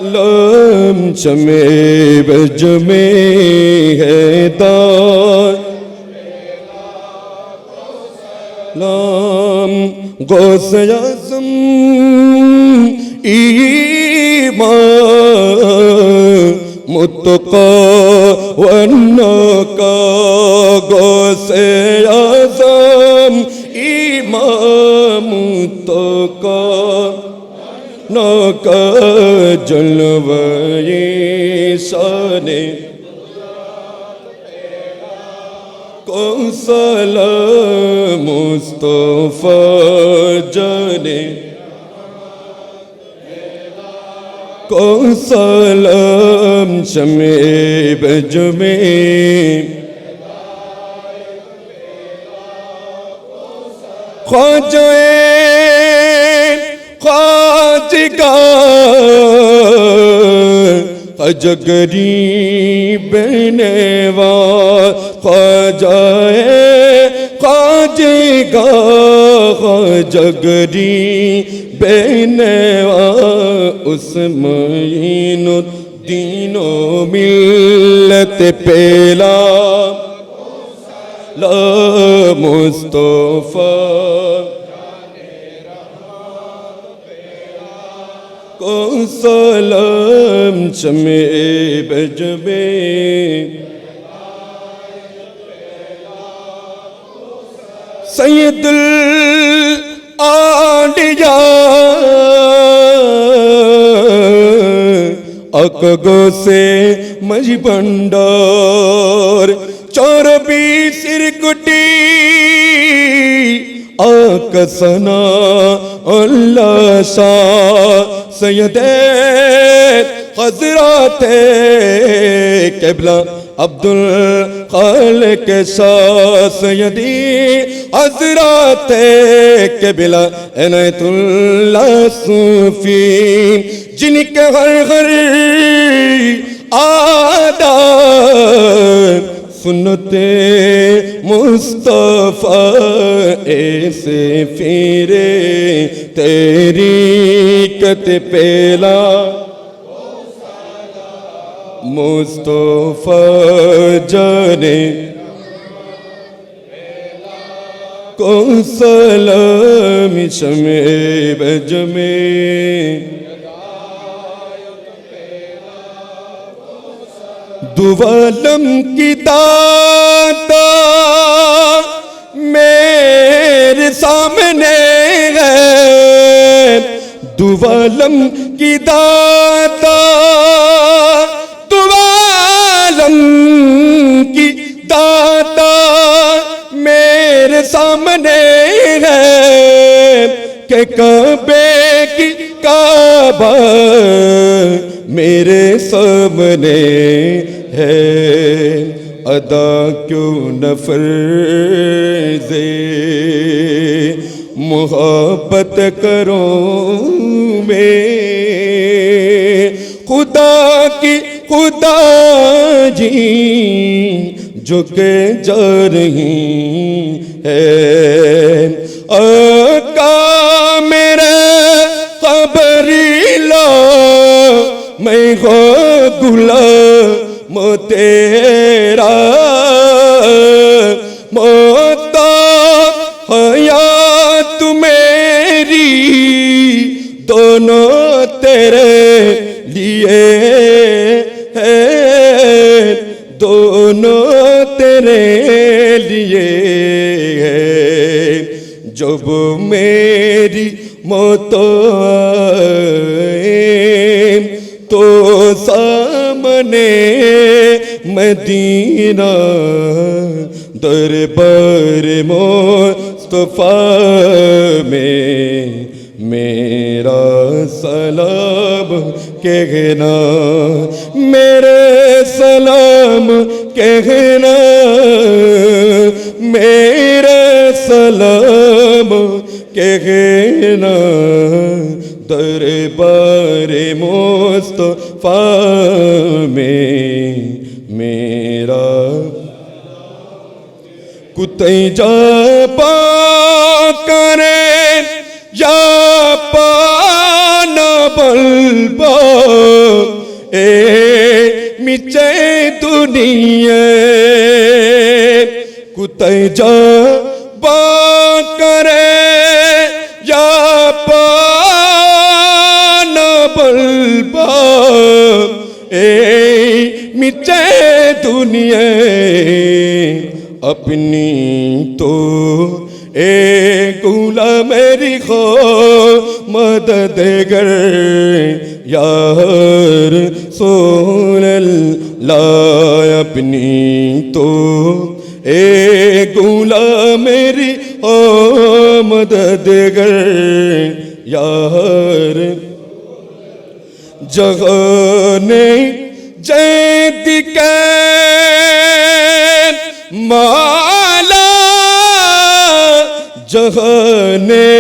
لام چمے بجمے ہے دار لام غوث اعظم ایمان متقی والنقا غوث اعظم ایمان متقی ناکا جلوے شان کو سلام مصطفیٰ جانے کو سلام شمع بجمے خواجہ خواجگاہ خواجگری بنوا خواجہ خواجگاہ خواجگری بنوا اس معین الدین و ملت پیلا لا مصطفیٰ کو سلام شمع بجمے سید الاولیاء اکگو سے مجبندار چوربی سرکٹی آقا ثنا اللہ شاہ سید حضرات قبلہ عبدالخالق شاہ سیدی حضرات قبلہ عنایت اللہ صوفی جن کے ہر ہر آداب سنت مصطفیٰ ایسے پھیرے طریقت پیلا مصطفیٰ جانے کو سلام شمع بجمے دو عالم کی داتا میرے سامنے ہے دو عالم کی داتا دو عالم کی داتا میرے سامنے ہے کہ کعبے کی کعبہ میرے سامنے ہے ادا کیوں نہ فرض محبت کروں میں خدا کی خدا جی جو کہ جا رہی ہے آقا تیرا موت حیات میری دونوں تیرے لیے ہے، دونوں تیرے لیے ہے، جب میری موت آئے تو سامنے مدینہ دربار مصطفیٰ میں میرا سلام کہنا، میرے سلام کہنا، میرے سلام کہنا، دربار مصطفیٰ میں میرا کتیں جا پا کرے یا پانا بلبا اے مچے دنیا کتیں جا پا کرے یا پانا بلبا اے مچے دنیا اپنی تو اے غلام میری خو مدد گر یا رسول اللہ، اپنی تو اے غلام میری خو مدد گر یا جگانے جید کے مالا جہانے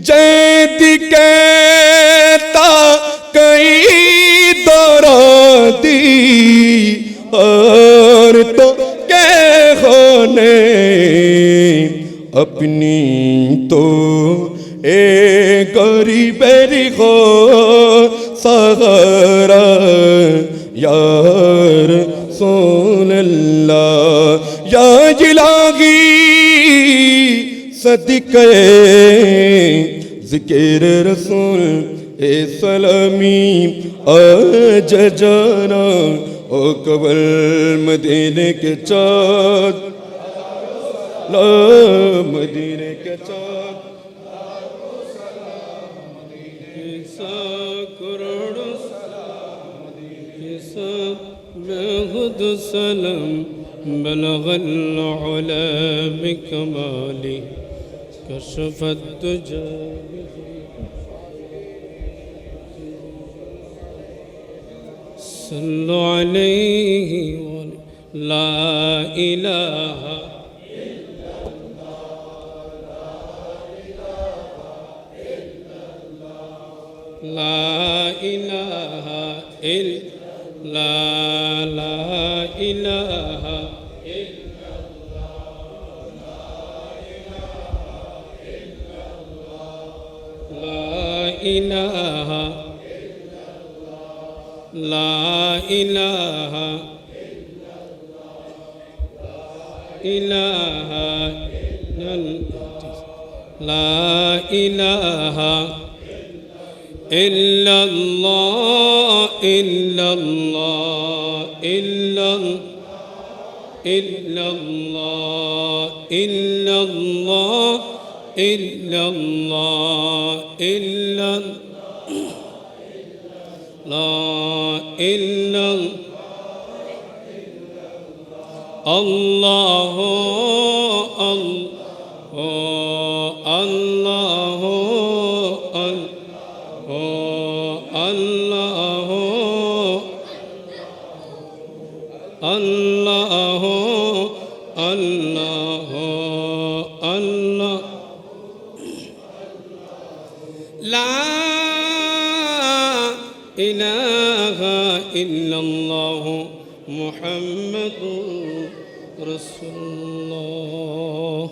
جید کہتا کئی دورہ دی اور تو کہنے اپنی تو اے غریب خو سہارا یا رسول اللہ، یا الہی صدقے ذکر رسول اے سلامی آج جانا او قبل مدینے کے چاند، لا مدینے کے چاند سلام بلغ العلا بکمالی کشف الدجى صلوا علیہ لا الہ لا الہ الا لا الہ الا لا الہ الا اللہ الا اللہ الا اللہ الا اللہ الا اللہ الا لا الا اللہ اللہ اللہ اللہ اللہ لا الہ الا اللہ محمد رسول اللہ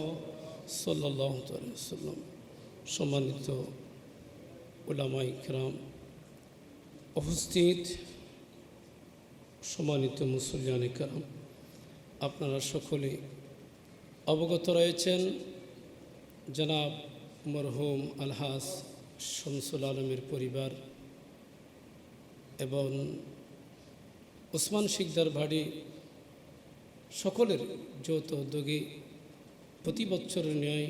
সাল্লাল্লাহু আলাইহি ওয়াসাল্লাম। সম্মানিত উলামায়ে কিরাম, উপস্থিত সম্মানিত মুসল্লিয়ান কিরাম, আপনারা সকলে অবগত রয়েছেন জনাব মরহুম আলহাজ শামসুল আলমের পরিবার এবং ওসমান শিকদার বাড়ি সকলের যৌথ উদ্যোগে প্রতি বছরের ন্যায়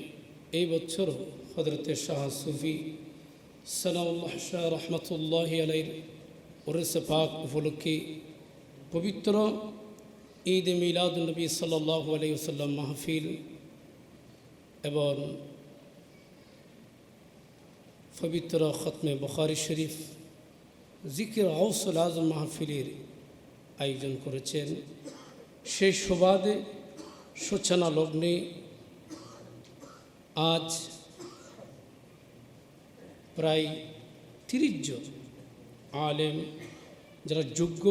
এই বছরও হযরতে শাহ সুফি সানাউল্লাহ শাহ রহমতুল্লাহি আলাইহির উরুসে পাক উপলক্ষে পবিত্র ঈদ মিলাদুন নবী সাল্লাল্লাহু আলাইহি ওয়াসাল্লাম মাহফিল এবং পবিত্র খতমে বুখারী শরীফ জিকির আউসুল আজম মাহফিলের আয়োজন করেছেন। সেই সুবাদে সূচনা লগ্নে আজ প্রায় 30 জন আলেম যারা যোগ্য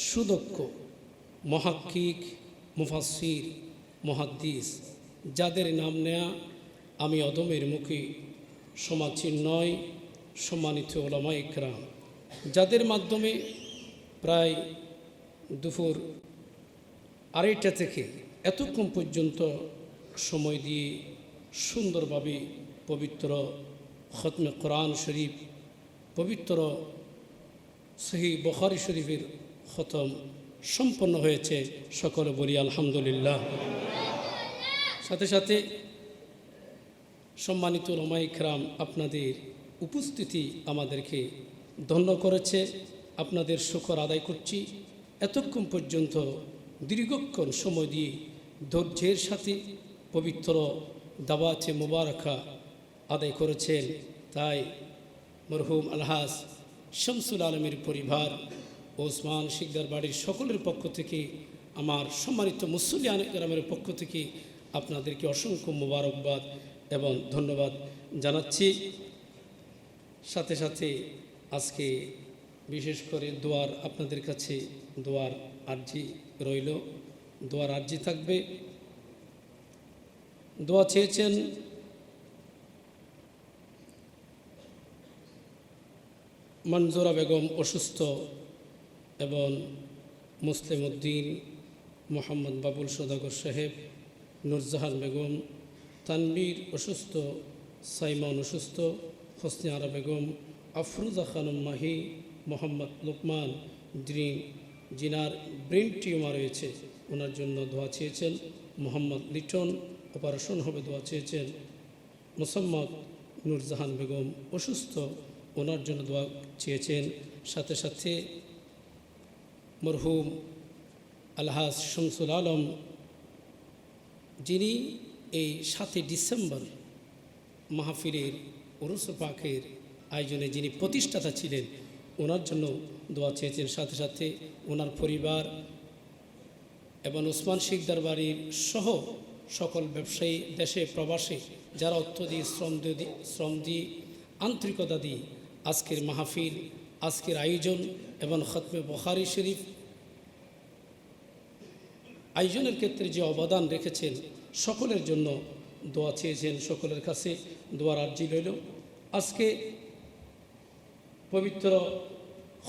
সুদক্ষ মুহাক্কিক মুফাসসির মুহাদ্দিস যাদের নাম নেয়া আমি অদমের মুখে সমাচীন নয়, সম্মানিত উলামায়ে কেরাম যাদের মাধ্যমে প্রায় দুপুর 2:30 থেকে এতক্ষণ পর্যন্ত সময় দিয়ে সুন্দরভাবে পবিত্র খতমে কোরআন শরীফ পবিত্র সহিহ বুখারী শরীফের খতম সম্পন্ন হয়েছে। সকলে বলি আলহামদুলিল্লাহ। সাথে সাথে সম্মানিত উলামায়ে কেরাম আপনাদের উপস্থিতি আমাদেরকে ধন্য করেছে, আপনাদের শুকর আদায় করছি। এতক্ষণ পর্যন্ত দীর্ঘক্ষণ সময় দিয়ে ধৈর্যের সাথে পবিত্র দাওয়াতে মুবারাকা আদায় করেছেন। তাই মরহুম আলহাজ শামসুল আলমের পরিবার ওসমান শিকদার বাড়ির সকলের পক্ষ থেকে আমার সম্মানিত মুসল্লিয়ান কেরামের পক্ষ থেকে আপনাদেরকে অসংখ্য মোবারকবাদ এবং ধন্যবাদ জানাচ্ছি। সাথে সাথে আজকে বিশেষ করে দোয়ার আপনাদের কাছে দোয়ার আর্জি রইল, দোয়ার আর্জি থাকবে। দোয়া চেয়েছেন মঞ্জুরা বেগম অসুস্থ এবং মুসলিম উদ্দিন, মোহাম্মদ বাবুল সওদাগর সাহেব, নুরজাহান বেগম, তানবীর অসুস্থ, সাইমন অসুস্থ, হোসনে আরা বেগম, আফরুজা খানম মাহি, মোহাম্মদ লোকমান জিনার ব্রেন টিউমার রয়েছে, ওনার জন্য দোয়া চেয়েছেন। মোহাম্মদ লিটন অপারেশন হবে, দোয়া চেয়েছেন। মোসাম্মদ নুরজাহান বেগম অসুস্থ, ওনার জন্য দোয়া চেয়েছেন। সাথে সাথে মরহুম আলহাজ শামসুল আলম যিনি এই 7 ডিসেম্বর মাহফিলের উরুস পাকের আয়োজনে যিনি প্রতিষ্ঠাতা ছিলেন, ওনার জন্য দোয়া চেয়েছেন। সাথে সাথে ওনার পরিবার এবং ওসমান শিকদার বাড়ির সহ সকল ব্যবসায়ী দেশে প্রবাসে যারা অর্থ দিয়ে শ্রম দিয়ে আন্তরিকতা দিয়ে আজকের মাহফিল আজকের আয়োজন এবং খতমে বুখারী শরীফ আয়োজনের ক্ষেত্রে যে অবদান রেখেছেন সকলের জন্য দোয়া চেয়েছেন। সকলের কাছে দোয়ার আর্জি রইল। আজকে পবিত্র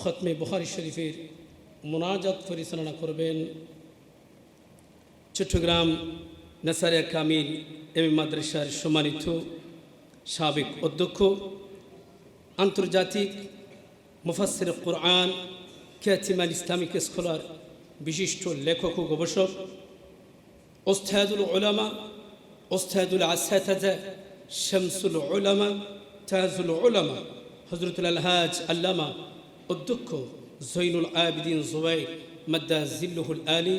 খতমে বুখারী শরীফের মোনাজাত পরিচালনা করবেন চট্টগ্রাম নাসারিয়া কামিল এম মাদ্রাসার সম্মানিত সাবেক অধ্যক্ষ, আন্তর্জাতিক মুফাসসির কোরআন, খ্যাতিমান ইসলামিক স্কলার, বিশিষ্ট লেখক ও গবেষক, ওস্তাদুল উলামা, ওস্তাদুল আসাতিজা, শামসুল উলামা, তাজুল উলামা, হযরতুল আলহাজ আল্লামা অধ্যক্ষ জৈনুল আবিদিন জুবাইর মাদ্দা জিল্লুহুল আলী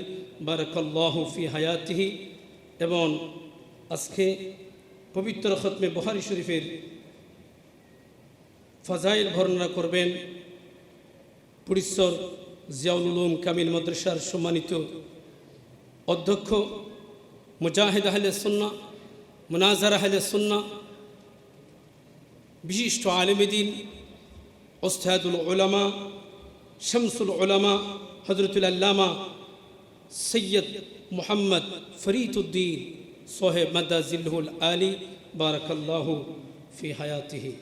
বারাকাল্লাহু ফি হায়াতিহি। এবং আজকে পবিত্র খতমে বুখারী শরীফের ফাজাইল বর্ণনা করবেন পুরীশ্বর জিয়াউল উলুম কামিল মাদ্রাসার সম্মানিত অধ্যক্ষ, মুজাহিদ আহলে সুন্নাহ, মুনাজার আহলে সুন্নাহ, বিশিষ্ট আলেমে দ্বীন, ওস্তাদুল উলামা, শামসুল উলামা, হযরতুল আল্লামা সৈয়দ মুহাম্মদ ফরিদউদ্দিন সাহেব মাদ্দা জিল্লুহুল আলী বারাকাল্লাহু ফি হায়াতিহি।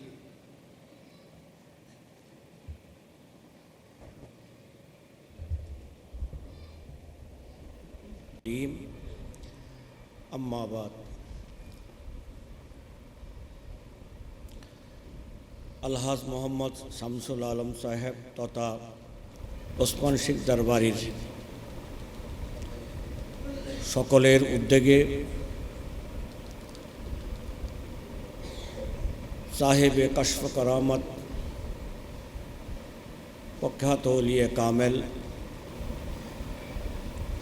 टीम अम्माबाद अलहाज मोहम्मद शामसुल आलम साहेब तथा ओस्मान शिख दरबारीर सकलेर उद्योगे साहेब कश्फ करामत प्रख्यात औलिया कामेल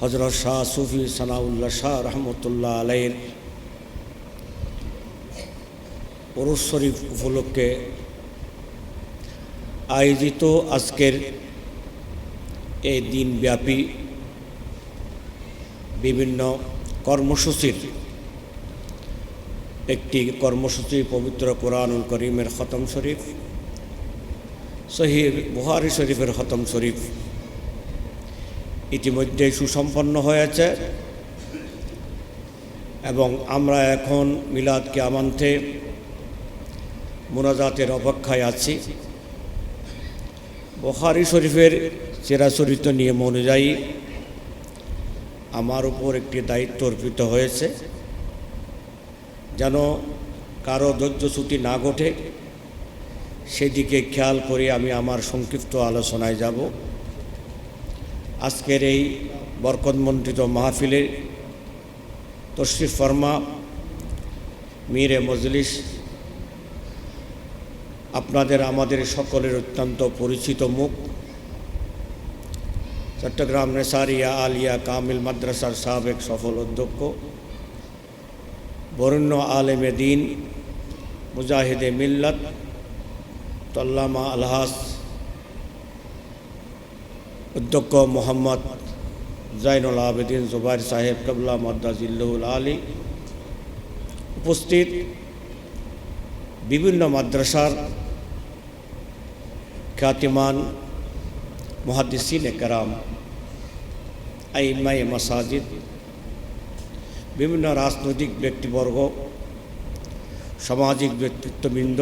हजरत शाह सूफी सनाउल्लाह शाह रहमतुल्लाह अलैहिर उरुस शरीफ उपलक्षे आयोजित आजकेर এই দিনব্যাপী বিভিন্ন কর্মসূচির একটি কর্মসূচি পবিত্র কোরআনুল করিমের খতম শরীফ সহিহ বুখারী শরীফের খতম শরীফ ইতিমধ্যে সুসম্পন্ন হয়েছে এবং আমরা এখন মিলাদ কিয়ামান্তে মুনাজাতের অপেক্ষায় আছি। বুখারী শরীফের চিরাচরিত নিয়ম অনুযায়ী আমার উপর একটি দায়িত্ব অর্পিত হয়েছে, যেন কারো ধৈর্যচ্যুতি না ঘটে সেদিকে খেয়াল করে আমি আমার সংক্ষিপ্ত আলোচনায় যাব। আজকের এই বরকতমণ্ডিত মাহফিলে তশরিফ ফরমা মীরে মজলিস আপনাদের আমাদের সকলের অত্যন্ত পরিচিত মুখ, চট্টগ্রাম নেসারিয়া আলিয়া কামিল মাদ্রাসার সাবেক সফল অধ্যক্ষ, বরেণ্য আলেমে দ্বীন, মুজাহিদে মিল্লাত, আল্লামা আলহাজ অধ্যক্ষ মোহাম্মদ জাইনুল আবেদিন জুবাইর সাহেব কাবলা মাদ্দাজিল্লাহুল আলী, উপস্থিত বিভিন্ন মাদ্রাসার খ্যাতিমান মুহাদ্দিসিন কেরাম, আইম্মায়ে মাসাজিদ, বিভিন্ন রাজনৈতিক ব্যক্তিবর্গ, সামাজিক ব্যক্তিত্ববৃন্দ,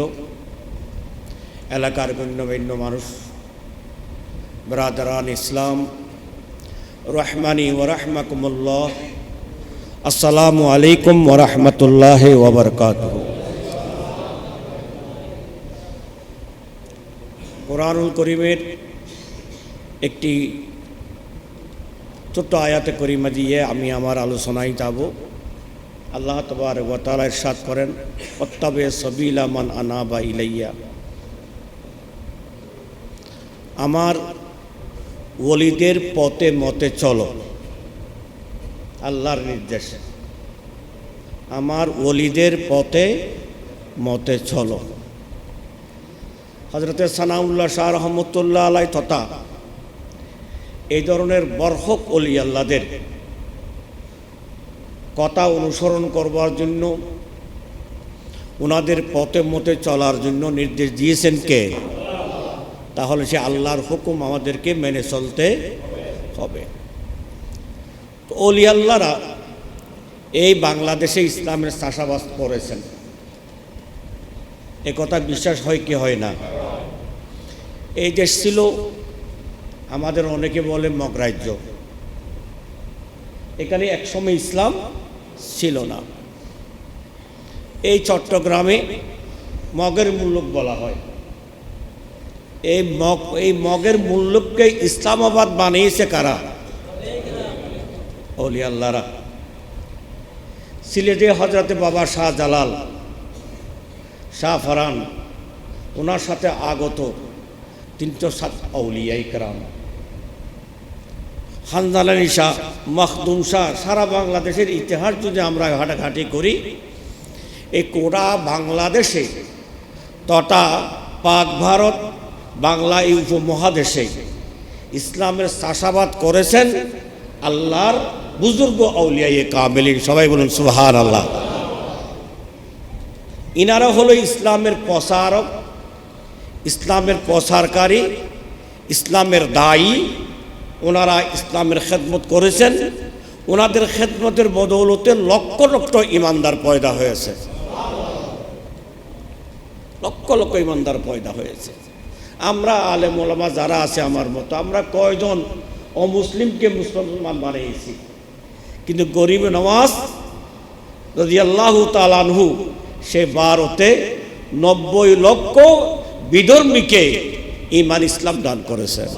এলাকার গণ্যমান্য মানুষ, ব্রাদারান ইসলাম, রহমানি ওয়া রাহমাকুমুল্লাহ, আসসালামু আলাইকুম ওয়া রাহমাতুল্লাহি ওয়া বারাকাতুহু। কোরআনুল করিমের একটি ছোট্ট আয়াতে করিমা দিয়ে আমি আমার আলোচনায় যাব। আল্লাহ তাবারক ওয়া তাআলা ইরশাদ করেন, ওয়াত্তাবি সাবিলা মান আনাবা ইলাইয়া, আমার ওলিদের পথে মতে চলো। আল্লাহর নির্দেশ, আমার ওলিদের পথে মতে চলো। হযরতে সানাউল্লাহ শাহ রহমতুল্লাহ আলাই তথা এই ধরনের বরহক ওলি আল্লাহদের কথা অনুসরণ করবার জন্য, ওনাদের পথে মতে চলার জন্য নির্দেশ দিয়েছেন কে? তাহলে সে আল্লাহর হুকুম আমাদেরকে মেনে চলতে হবে। তো ওলি আল্লাহরা এই বাংলাদেশে ইসলামের চাষাবাদ করেছেন, এ কথা বিশ্বাস হয় কি হয় না? এই দেশ ছিল, আমাদের অনেকে বলে মগরাজ্য, এখানে একসময় ইসলাম ছিল না। এই চট্টগ্রামে মগের মুল্লুক বলা হয়। এই মগের মুল্লুককে ইসলামাবাদ বানিয়েছে কারা? ওলি আল্লাহরা। সিলেটে হযরতে বাবা শাহ জালাল, শাহ ফরান, ওনার সাথে আগত 307 আউলিয়ায়ে কেরাম, খানদানি শাহ, মখদুম শাহ, সারা বাংলাদেশের ইতিহাস যদি আমরা ঘাটাঘাটি করি, এই গোটা বাংলাদেশে তথা পাক ভারত, বাংলা এই উপমহাদেশে ইসলামের চাষাবাদ করেছেন আল্লাহর বুজুর্গ আউলিয়ায়ে কামিলিন। সবাই বলুন সুবহানাল্লাহ। ইনারা হলো ইসলামের প্রচারক, ইসলামের প্রচারকারী, ইসলামের দায়ী। ওনারা ইসলামের খেদমত করেছেন, ওনাদের খেদমতের বদৌলতে লক্ষ লক্ষ ইমানদার পয়দা হয়েছে, লক্ষ লক্ষ ইমানদার পয়দা হয়েছে। আমরা আলেম ওলামা যারা আছে আমার মতো, আমরা কয়জন অমুসলিমকে মুসলমান বানিয়েছি, কিন্তু গরিব নওয়াজ রাদিয়াল্লাহু তাআলা আনহু সে 12তে 90 লক্ষ বিধর্মীকে ঈমান ইসলাম দান করেছেন।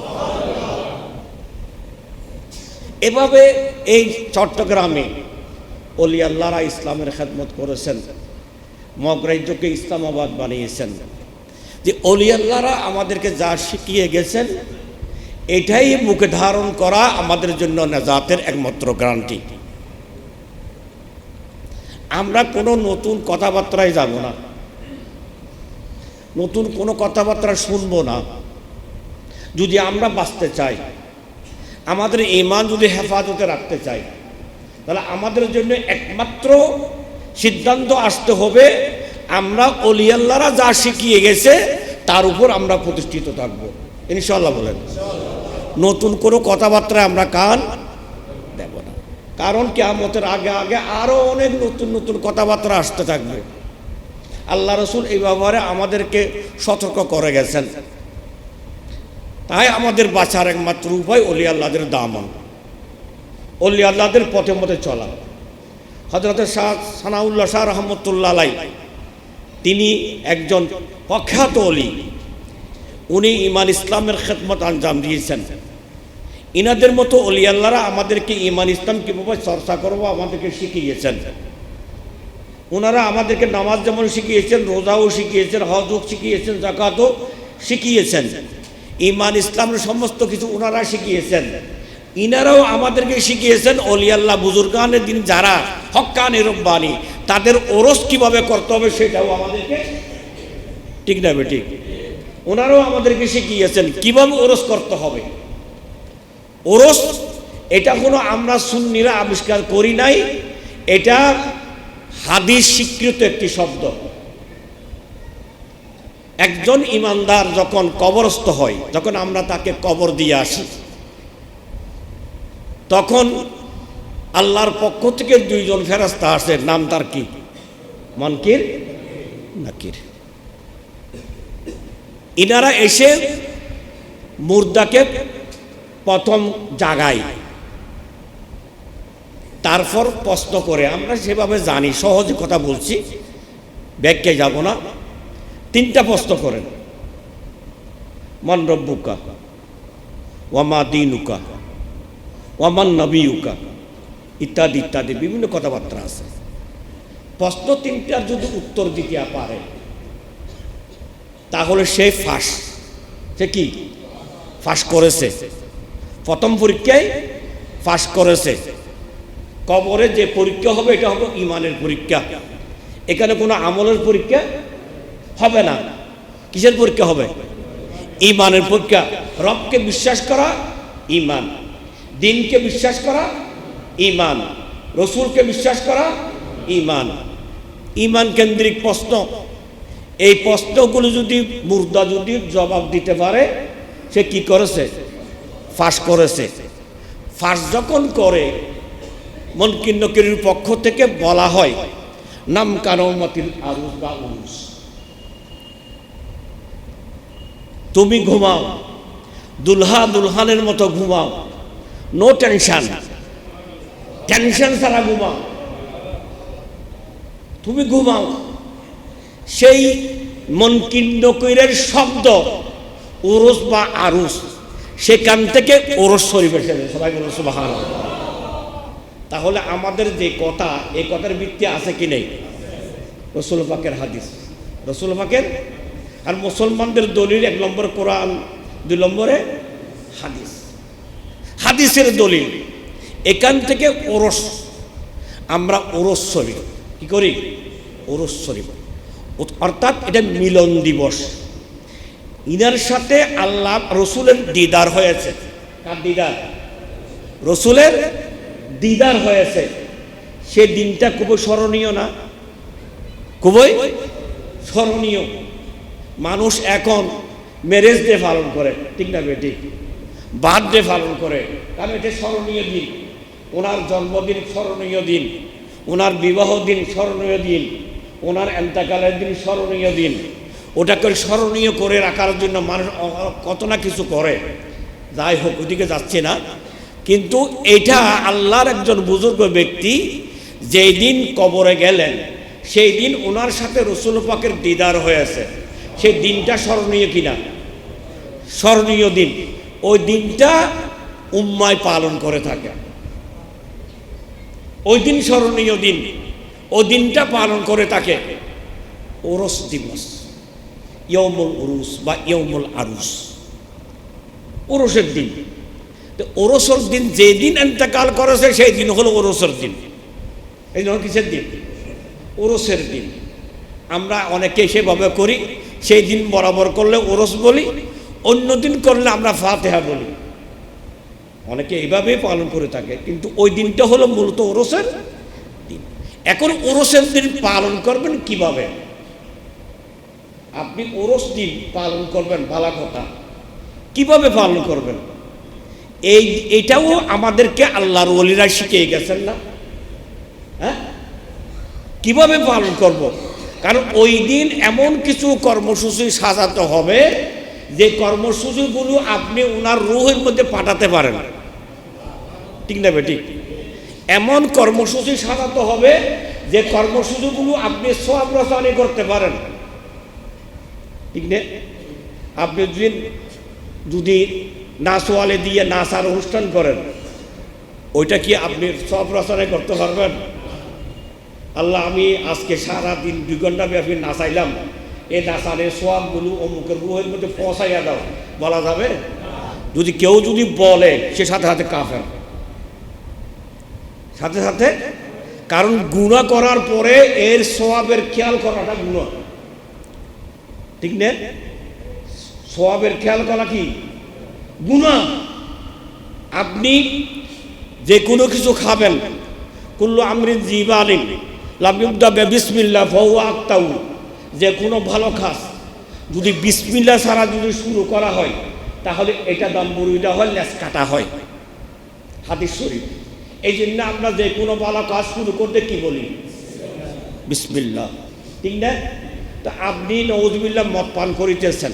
এভাবে এই চট্টগ্রামে ওলি আল্লাহরা ইসলামের খেদমত করেছেন, মগরাজ্যকে ইসলামাবাদ বানিয়েছেন। যে ওলি আল্লাহরা আমাদেরকে যা শিখিয়ে গেছেন এটাই মুখে ধারণ করা আমাদের জন্য নাজাতের একমাত্র গ্যারান্টি। আমরা কোনো নতুন কথাবার্তায় যাব না, নতুন কোনো কথাবার্তা শুনবো না। যদি আমরা বাঁচতে চাই, আমাদের ঈমান যদি হেফাজতে রাখতে চাই, তাহলে আমাদের জন্য একমাত্র সিদ্ধান্ত আসতে হবে আমরা ওলি আল্লাহরা যা শিখিয়ে গেছে তার উপর আমরা প্রতিষ্ঠিত থাকব ইনশাআল্লাহ। বলেন নতুন কোনো কথাবার্তায় আমরা কান দেব না, কারণ কিয়ামতের আগে আগে আরো অনেক নতুন নতুন কথাবার্তা আসতে থাকবে। আল্লাহ রসুল এই ব্যাপারে আমাদেরকে সতর্ক করে গেছেন। তাই আমাদের বাঁচার একমাত্র উপায় ওলি আল্লাহদের দামান, ওলি আল্লাহদের পথে মতে চলা। হযরত শাহ সানাউল্লাহ শাহ রহমতুল্লাহ আলাইহি তিনি একজন প্রখ্যাত ওলি, উনি ঈমান ইসলামের খেদমত আঞ্জাম দিয়েছেন। ইনাদের মতো ওলি আল্লাহরা আমাদেরকে ঈমান ইসলাম কীভাবে চর্চা করবো আমাদেরকে শিখিয়েছেন। ওনারা আমাদেরকে নামাজ যেমন শিখিয়েছেন, রোজাও শিখিয়েছেন, হজও শিখিয়েছেন, যাকাতও শিখিয়েছেন, ঈমান ইসলামের সমস্ত কিছু ওনারা শিখিয়েছেন। ইনারাও আমাদেরকে শিখিয়েছেন ওলি আল্লাহ বুজুর্গানের দিন যারা হক্কানি রব্বানি তাদের ওরস কিভাবে করতে হবে সেটাও আমাদেরকে, ঠিক না বেঠিক? ওনারাও আমাদেরকে শিখিয়েছেন কিভাবে ওরস করতে হবে। ওরস এটা কোনো আমরা সুন্নিরা আবিষ্কার করি নাই, এটা হাদিস স্বীকৃত একটি শব্দ। একজন ইমানদার যখন কবরস্থ হয়, যখন আমরা তাকে কবর দিয়ে আসি, তখন আল্লাহর পক্ষ থেকে 2 জন ফেরেশতা আসে, নাম তার কি? মুনকির নাকির। ইনারা এসে মুর্দাকে প্রথম জাগায়, তারপর প্রশ্ন করে। আমরা সেভাবে জানি, সহজে কথা বলছি, ব্যাখ্যায় যাব না। 3টা প্রশ্ন করেন, মান রব্বুকা ওয়া মা দীনুকা ওয়া মান নবিয়ুকা ইত্যাদি ইত্যাদি বিভিন্ন কথাবার্তা আছে। প্রশ্ন 3টার যদি উত্তর দিতে পারে তাহলে সে ফাঁস, সে কি ফাঁস করেছে, প্রথম পরীক্ষায় ফাঁস করেছে। কবরে যে পরীক্ষা হবে এটা হবে ঈমানের পরীক্ষা, এখানে কোনো আমলের পরীক্ষা হবে না। কিসের পরীক্ষা হবে? ঈমানের পরীক্ষা। রবকে বিশ্বাস করা ঈমান, দিনকে বিশ্বাস করা ঈমান, রসুলকে বিশ্বাস করা ঈমান। ঈমান কেন্দ্রিক প্রশ্ন। এই প্রশ্নগুলো যদি মুর্দা যদি জবাব দিতে পারে সে কি করেছে? ফাঁস করেছে। ফাঁস যখন করে মুনকির নকিরের পক্ষ থেকে বলা হয় নাম কারমাতিল আরুস বা উরুস, তুমি ঘুমাও, দুলহা দুলহানের মতো ঘুমাও, নো টেনশন, টেনশন ছাড়া ঘুমাও, তুমি ঘুমাও। সেই মুনকির নকিরের শব্দ উরুস বা আরুস, সেখান থেকে ওরস শরীফ এসেছে। সবাই বলুন সুবহানাল্লাহ। তাহলে আমাদের যে কথা, এই কথার ভিত্তি আছে কি নেই? রসুল পাকের হাদিস, রসুল পাকের। আর মুসলমানদের দলিল 1 নম্বর কোরআন, 2 নম্বরে হাদিস। হাদিসের দলিল, এখান থেকে ওরস, আমরা ওরস শরীফ কি করি? ওরস শরীফ, অর্থাৎ এটা মিলন দিবস। ইনার সাথে আল্লাহ রসুলের দিদার হয়েছে। কার দিদার? রসুলের দিদার হয়েছে। সে দিনটা খুবই স্মরণীয় না? খুবই স্মরণীয়। মানুষ এখন ম্যারেজ ডে পালন করে, ঠিক না বেটি? বার্থডে পালন করে, কারণ এটা স্মরণীয় দিন। ওনার জন্মদিন স্মরণীয় দিন, ওনার বিবাহ দিন স্মরণীয় দিন, ওনার এন্তেকালের দিন স্মরণীয় দিন। ওটাকে স্মরণীয় করে রাখার জন্য মানুষ কত না কিছু করে। যাই হোক, ওদিকে যাচ্ছে না। কিন্তু এটা আল্লাহর একজন বুজুর্গ ব্যক্তি যেই দিন কবরে গেলেন সেই দিন ওনার সাথে রসুল পাকের দিদার হয়েছে। সেই দিনটা স্মরণীয় কিনা? স্মরণীয় দিন। ওই দিনটা উম্মায় পালন করে থাকে। ওই দিন স্মরণীয় দিন, ওই দিনটা পালন করে থাকে ওরস দিবস, ইয়মুল উরুস বা ইয়মুল আরুস, ওরসের দিন। তো ওরসের দিন যেদিন ইন্তেকাল করেছে সেই দিন হলো ওরসের দিন। এই জন্য কিসের দিন? ওরসের দিন। আমরা অনেকে সেভাবে করি, সেই দিন বরাবর করলে ওরস বলি, অন্য দিন করলে আমরা ফাতিহা বলি। অনেকে এইভাবেই পালন করে থাকে, কিন্তু ওই দিনটা হলো মূলত ওরসের দিন। এখন ওরসের দিন পালন করবেন কিভাবে? আপনি ওরস দিন পালন করবেন, ভালো কথা। কিভাবে পালন করবেন? এইটাও আমাদেরকে আল্লাহর ওলিরা শিখিয়ে গেছেন না? হ্যাঁ, কিভাবে পালন করব? কারণ ওই দিন এমন কিছু কর্মসূচি সাজাতে হবে যে কর্মসূচিগুলো আপনি ওনার রুহের মধ্যে পাঠাতে পারেন, ঠিক না বেঠিক? এমন কর্মসূচি সাজাতে হবে যে কর্মসূচিগুলো আপনি সওয়াব রচনা করতে পারেন, ঠিক না? আপনি যদি নাচওয়ালে দিয়ে নাচার অনুষ্ঠান করেন, ওইটা কি আপনি সওয়াব রচনা করতে পারবেন? আল্লাহ, আমি আজকে সারা দিন 2 ঘন্টা ব্যাপী নাচাইলাম, এই নাচারের সোয়াবগুলো অমুকের রুহের মধ্যে পৌঁছাইয়া দাও, বলা যাবে? যদি কেউ যদি বলে, সে সাথে সাথে কাফের, সাথে সাথে। কারণ গুনাহ করার পরে এর সোয়াবের খেয়াল করাটা গুনাহ, ঠিক না? সোয়াবের খেয়াল করা কি গুনাহ। আপনি যে কোনো কিছু খাবেন, কুল্লু আমরিন জিবালিন লাম ইবদা বিসমিল্লাহ ফাহুয়া আক্তাউ, যে কোনো ভালো কাজ যদি বিসমিল্লাহ ছাড়া যদি শুরু করা হয় তাহলে এটা দাম্বুরিটা হয়, লেজ কাটা হয়, হাদিস শরীফ। এই জন্য আমরা যে কোনো ভালো কাজ শুরু করতে কি বলি? বিসমিল্লাহ, ঠিক না? তো আপনি নউজুবিল্লাহ মদ পান করিতেছেন,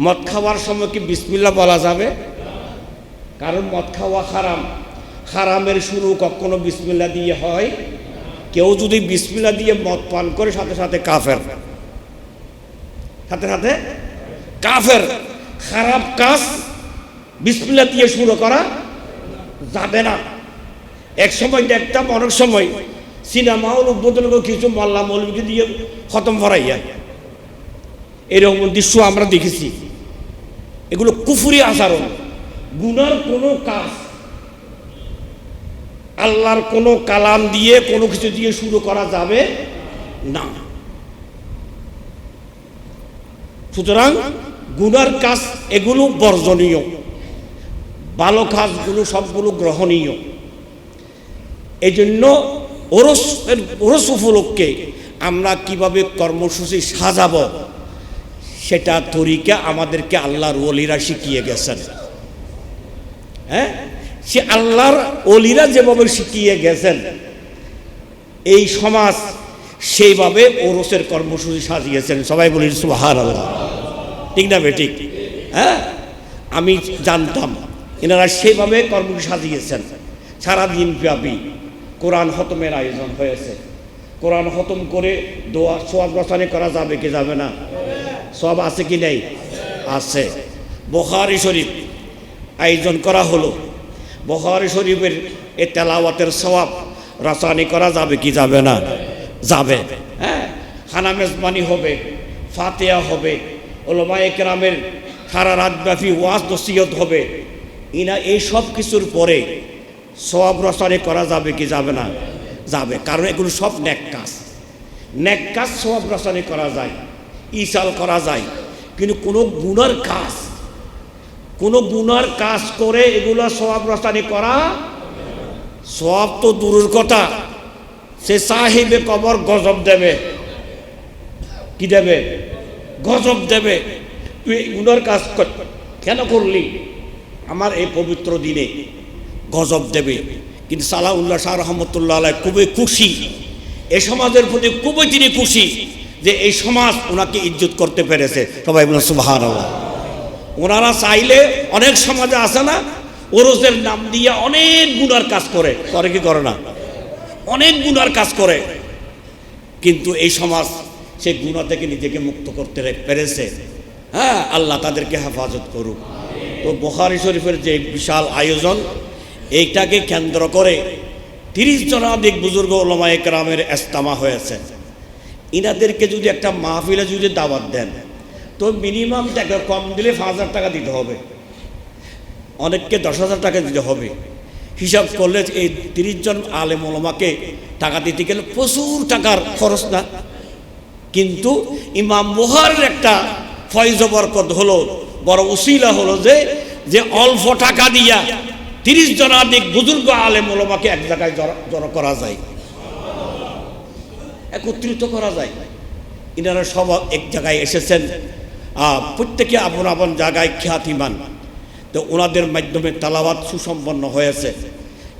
মদ খাওয়ার সময় কি বিসমিল্লাহ বলা যাবে? কারণ মদ খাওয়া হারাম, হারামের শুরু কখনো বিসমিল্লাহ দিয়ে হয়? কেউ যদি বিসমিল্লাহ দিয়ে মদ পান করে, সাথে সাথে কাফের, সাথে সাথে কাফের। খারাপ কাজ বিসমিল্লাহ দিয়ে শুরু করা যাবে না। এক সময় দেখতাম, অনেক সময় সিনেমা হল উদ্বোধন করে কিছু মোল্লা মৌলবীকে দিয়ে খতম করাইয়া, এরকম দৃশ্য আমরা দেখেছি। এগুলো কুফরি আচরণ। গুনার কোনো কাজ আল্লাহর কোনো কালাম দিয়ে কোনো কিছু দিয়ে শুরু করা যাবে না। সুতরাং গুনার কাজ এগুলো বর্জনীয়, ভালো কাজগুলো সবগুলো গ্রহণীয়। এই জন্য ওরস উপলক্ষে আমরা কিভাবে কর্মসূচি সাজাবো সেটা তরিকা আমাদেরকে আল্লাহর ওলিরা শিখিয়ে গেছেন। হ্যাঁ, সে আল্লাহর ওলিরা যেভাবে শিখিয়ে গেছেন এই সমাজ সেইভাবে ওরসের কর্মসূচি সাজিয়েছেন। সবাই বলি সুবহানাল্লাহ, ঠিক না বেঠিক? হ্যাঁ, আমি জানতাম এনারা সেইভাবে কর্মসূচি সাজিয়েছেন। সারাদিন ব্যাপী কোরআন খতমের আয়োজন হয়েছে। কোরআন খতম করে দোয়া সোয়াব রচনা করা যাবে কি যাবে না? সব আছে কি নেই? আছে। বুখারী শরীফ আয়োজন করা হলো, বুখারী শরীফের এ তেলাওয়াতের সওয়াব রচনা করা যাবে কি যাবে না? যাবে। হ্যাঁ, খানা মেজবানি হবে, ফাতিহা হবে, উলামায়ে কেরামের সারা রাতব্যাপী ওয়াজ নসিহত হবে। এই সব কিছুর পরে সওয়াব রচনা করা যাবে কি যাবে না? যাবে। কারণ এগুলো সব নেক কাজ। নেক কাজ সওয়াব রচনা করা যায়, ইসাল করা যায়, কিন্তু কোনো গুনার কাজ করে এগুলো সওয়াব রচনা করা, সওয়াব তো দূরের কথা, সে সাহিবে কবর গজব দেবে। কি দেবে? গজব দেবে। তুই গুনার কাজ কেন করলি? আমার এই পবিত্র দিনে গজব দেবে। কিন্তু সালাউল্লাহ শাহ রহমতুল্লাহ আলাইহি খুবই খুশি, এই সমাজের প্রতি খুবই তিনি খুশি যে এই সমাজ ওনাকে ইজ্জত করতে পেরেছে। সবাই বলেন সুবহানাল্লাহ। ওনারা চাইলে অনেক সমাজে আছে না, ওরসের নাম দিয়ে অনেক গুনার কাজ করে কি করে না? অনেক গুনার কাজ করে, কিন্তু এই সমাজ সেই গুনাহ থেকে নিজেকে মুক্ত করতে পেরেছে। হ্যাঁ, আল্লাহ তাদেরকে হেফাজত করুক। তো বুখারী শরীফের যে বিশাল আয়োজন, এইটাকে কেন্দ্র করে 30 জনাধিক বুজুর্গ উলামায়ে কেরামের ইজতেমা হয়েছে। ইনাদেরকে যদি একটা মাহফিলে যদি দাওয়াত দেন, তো মিনিমাম টাকা কম দিলে 5,000 টাকা দিতে হবে, অনেককে 10,000 টাকা দিতে হবে। হিসাব করলে এই 30 জন আলেম ওলামাকে টাকা দিতে গেলে প্রচুর টাকার খরচ না? কিন্তু ইমাম বুখারীর একটা ফয়জ বরকত হলো, বড় উসিলা হলো যে অল্প টাকা দিয়া 30 জনাধিক বুজুর্গ আলেম ওলামাকে এক জায়গায় জড়ো করা যায়, একত্রিত করা যায়। ইনারা সব এক জায়গায় এসেছেন, প্রত্যেকে আপন আপন জায়গায় খ্যাতিমান। তো ওনাদের মাধ্যমে তেলাওয়াত সুসম্পন্ন হয়েছে।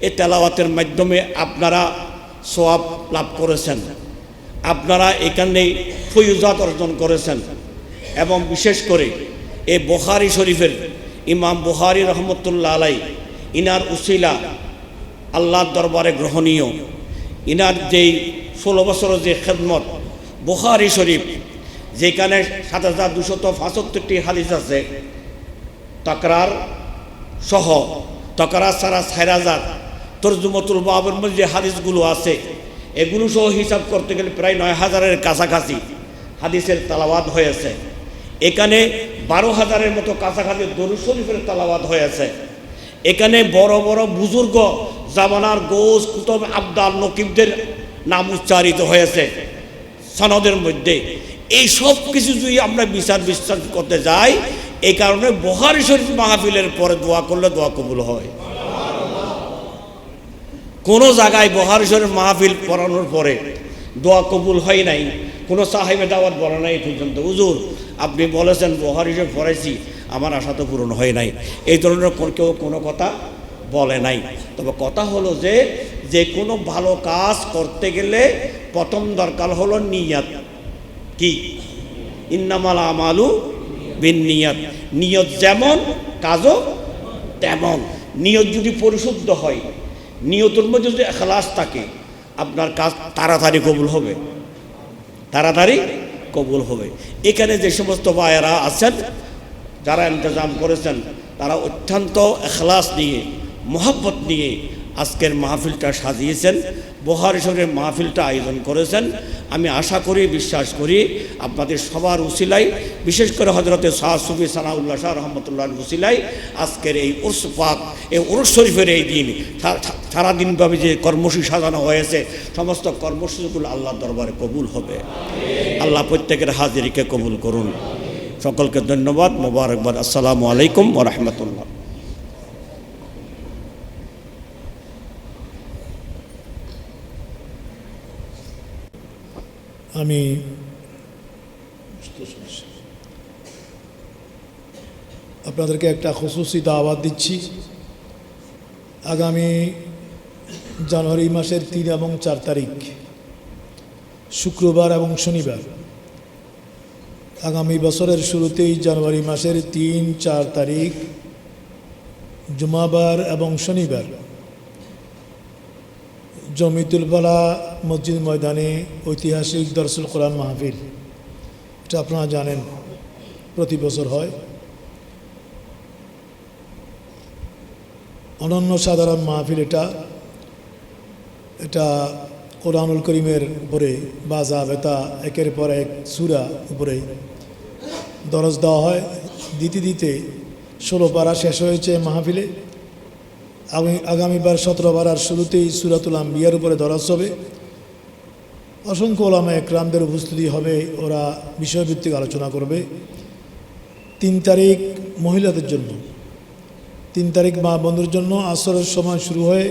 এই তেলাওয়াতের মাধ্যমে আপনারা সওয়াব লাভ করেছেন, আপনারা এখানে ফয়জাত অর্জন করেছেন। এবং বিশেষ করে এই বুখারী শরীফের ইমাম বুখারী রহমতুল্লাহ আলাইহি, ইনার উসিলা আল্লাহর দরবারে গ্রহণীয়। ইনার যেই 16 বছরের যে খেদমত, বুখারী শরীফ যেখানে 7,275টি হাদিস আছে তাকরার সহ, তাকরার ছাড়া 4,000, তরজুমাতুল বাবের মধ্যে যে হাদিসগুলো আছে এগুলো সহ হিসাব করতে গেলে প্রায় 9,000-এর কাছাকাছি হাদিসের তেলাওয়াত হয়েছে। এখানে 12,000-এর মতো কাছাকাছি দরুদ শরীফের তেলাওয়াত হয়েছে। এখানে বড় বড় বুজুর্গ জামানার গোস কুতুব আবদাল নকিবদের নাম উচ্চারিত হয়েছে সনদের মধ্যে। এই সব কিছু যদি আমরা বিচার বিশ্লেষণ করতে যাই, এই কারণে বুখারী শরীফ মাহফিলের পরে দোয়া করলে দোয়া কবুল হয়। কোনো জায়গায় বুখারী শরীফ মাহফিল পড়ানোর পরে দোয়া কবুল হয় নাই, কোনো সাহেবে দাওয়াত বলে নাই পর্যন্ত, হুজুর আপনি বলেছেন বুখারী শরীফ পড়াইছি, আমার আশা তো পূরণ হয় নাই, এই ধরনের কেউ কোনো কথা বলে নাই। তবে কথা হলো যে কোনো ভালো কাজ করতে গেলে প্রথম দরকার হলো নিয়ত। কি? ইন্নামাল আমালু বিন্নিয়াত। নিয়ত যেমন কাজও তেমন। নিয়ত যদি পরিশুদ্ধ হয়, নিয়তের মধ্যে যদি ইখলাস থাকে, আপনার কাজ তাড়াতাড়ি কবুল হবে, তাড়াতাড়ি কবুল হবে। এখানে যে সমস্ত ভাইয়েরা আছেন যারা ইন্তজাম করেছেন, তারা অত্যন্ত ইখলাস নিয়ে মোহাব্বত নিয়ে আজকের মাহফিলটা সাজিয়েছেন, বুখারী শরীফের মাহফিলটা আয়োজন করেছেন। আমি আশা করি, বিশ্বাস করি আপনাদের সবার উসিলায়, বিশেষ করে হযরতে শাহ সুফি সানাউল্লাহ শাহ রহমতুল্লাহ উসিলায় আজকের এই উরস পাক, এই উরস শরীফের এই দিন সারাদিনভাবে যে কর্মসূচি সাজানো হয়েছে, সমস্ত কর্মসূচিগুলো আল্লাহর দরবারে কবুল হবে। আল্লাহ প্রত্যেকের হাজিরিকে কবুল করুন। সকলকে ধন্যবাদ, মোবারকবাদ। আসসালামু আলাইকুম ওয়া রাহমাতুল্লাহ। আমি আপনাদেরকে একটা খুশুসি দাওয়াত দিচ্ছি। আগামী জানুয়ারি মাসের 3 এবং 4 তারিখ শুক্রবার এবং শনিবার, আগামী বছরের শুরুতেই জানুয়ারি মাসের 3, 4 তারিখ জুমাবার এবং শনিবার জমিতুল বালা মসজিদ ময়দানে ঐতিহাসিক দরসুল কোরআন মাহফিল, এটা আপনারা জানেন প্রতি বছর হয়। অনন্য সাধারণ মাহফিল এটা কোরআনুল করিমের উপরে বাজা বেতা একের পর এক সূরা উপরে দরজ দেওয়া হয়। দিতে দিতে 16 পারা শেষ হয়েছে মাহফিলে। আগামীবার 17 পারার শুরুতেই সূরাতুল আম্বিয়ার উপরে দরজ হবে। অসংখ্য ওলামা একরামদের উপস্থিতি হবে, ওরা বিষয়ভিত্তিক আলোচনা করবে। 3 তারিখ মহিলাদের জন্য, 3 তারিখ মা বন্ধুর জন্য আসরের সময় শুরু হয়ে,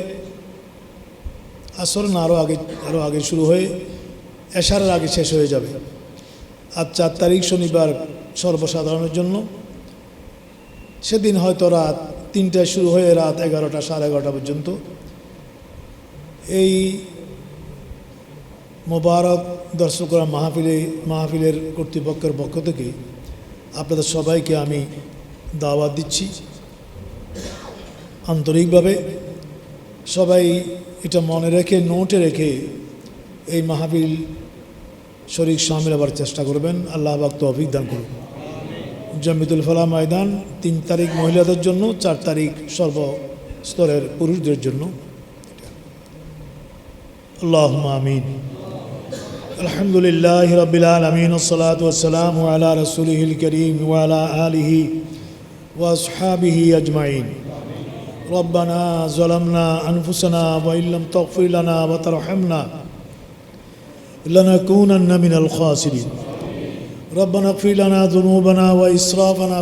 আসর না আরও আগে শুরু হয়ে এশারের আগে শেষ হয়ে যাবে। আর 4 তারিখ শনিবার সর্বসাধারণের জন্য, সেদিন হয়তো রাত 3টায় শুরু হয়ে রাত 11টা, সাড়ে 11টা পর্যন্ত। এই মোবারক দর্শক করা মাহফিলের কর্তৃপক্ষের পক্ষ থেকে আপনাদের সবাইকে আমি দাওয়াত দিচ্ছি। আন্তরিকভাবে সবাই এটা মনে রেখে নোটে রেখে এই মাহফিল শরীক শামিল হবার চেষ্টা করবেন। আল্লাহ পাক তৌফিক দান করুন। জামিতুল ফালাহ ময়দান 3 তারিখ মহিলাদের জন্য, 4 তারিখ সর্বস্তরের পুরুষদের জন্য। আল্লাহুম্মা আমিন। আলহামদুলিল্লাহি রাব্বিল আলামিন, ওয়াসসালাতু ওয়াসসালামু আলা রাসূলিহিল কারীম ওয়া আলা আলিহি ওয়া আসহাবিহি আজমাইন। রব্বানা যালামনা আনফুসানা ওয়া ইল্লাম তাগফির লানা ওয়া তারহামনা লানাকুনান্না মিনাল খাসিরিন। ربنا اغفر لنا ذنوبنا وإسرافنا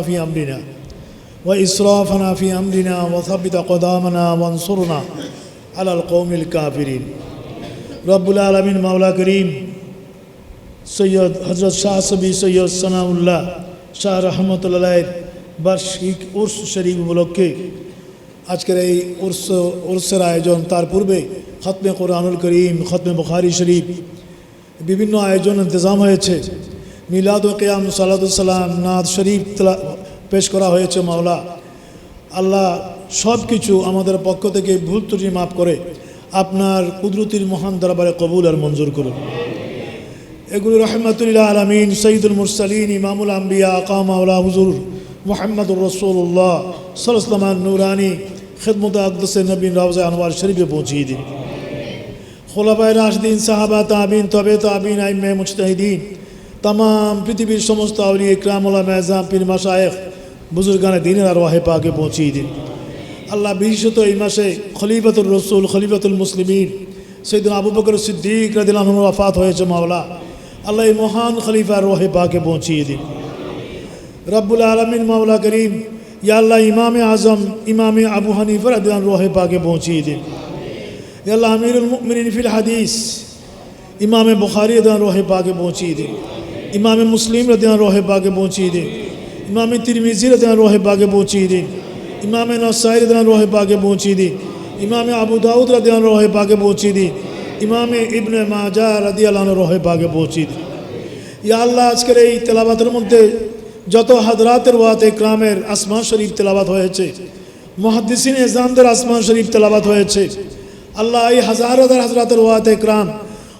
في أمرنا وثبت أقدامنا وانصرنا على القوم الكافرين. رب العالمين مولا كريم সৈয়দ হজরত শাহ সবি সৈয়দ সানাউল্লাহ শাহ রহমতুল্লাহ বার্ষিক উর্স শরীফ উপলক্ষে আজকের এই উর্সের আয়োজন, তার পূর্বে খতমে কোরআনুল করিম, খতমে বুখারী শরীফ, বিভিন্ন আয়োজন ইন্তজাম হয়েছে। মিলাদ ও কিয়াম, সালাতুসালাম, নাদ শরীফ পেশ করা হয়েছে। মাওলা আল্লাহ সব কিছু আমাদের পক্ষ থেকে ভুল ত্রুটি মাফ করে আপনার কুদরতির মহান দরবারে কবুল আর মঞ্জুর করুন। এগুলো রহমাতুল্লাহ আলামিন, সঈদুল মুরসালিন, ইমামুল আম্বিয়া, আকা মাওলা হুজুর মুহাম্মদুর রাসূলুল্লাহ সাল্লাল্লাহু আলাইহি ওয়াসাল্লাম নুরানি খিদমত আকদাসে নবী রওজা আনওয়ার শরীফে পৌঁছিয়ে দিন। খোলাফায়ে রাশিদিন, সাহাবা, তাবিন, তবে তাবিন, আইম্মে মুজতাহিদিন, तमाम পৃথিবীর সমস্ত আউলিয়া ইকরাম, উলামা আযম, পীর মাশায়েখ, বুজুর্গানে দ্বীনের আরওয়াহে পাকে পৌঁছিয়ে দিন। আল্লাহ বিশেষত এই মাসে খলিফাতুর রসুল, খলিফাতুল মুসলিমিন সৈয়দনা আবু বকর সিদ্দিক রাদিয়াল্লাহু আনহু ওয়াফাত হয়েছে। মাওলা আল্লাহ এই মহান খলিফার রূহে পাকে পৌঁছিয়ে দিন। রব্বুল আলামিন মাওলা করিম, ইয়া আল্লাহ ইমামে আজম ইমামে আবু হানিফা রাদিয়াল্লাহু আনহু রূহে পাকে পৌঁছিয়ে দিন। ইয়া আল্লাহ আমিরুল মুমিনিন ফিল হাদিস ইমামে বুখারী রাদিয়াল্লাহু আনহু রূহে পাকে পৌঁছিয়ে দিন। ইমামে মুসলিম রাদিয়াল্লাহু আনহু রূহে পাকে পৌঁছিয়ে দিন। ইমামে তিরমিজি রাদিয়াল্লাহু আনহু রূহে পাকে পৌঁছিয়ে দিন। ইমামে নাসাই রাদিয়াল্লাহু আনহু রূহে পাকে পৌঁছিয়ে দিন। ইমামে আবু দাউদ রাদিয়াল্লাহু আনহু রূহে পাকে পৌঁছিয়ে দিন। ইমামে ইবনে মাজাহ রাদিয়াল্লাহু আনহু রূহে পাকে পৌঁছিয়ে দিন। ইয়া আল্লাহ আজকের এই তেলাওয়াতের মধ্যে যত হাদরাতের ওয়াত ইকরামের আসমান শরীফ তেলাওয়াত হয়েছে, মুহাদ্দিসিন এজামদের আসমান শরীফ তেলাওয়াত হয়েছে, আল্লাহ এই হাজার হাজার হাজরাতের ওয়াত ইকরাম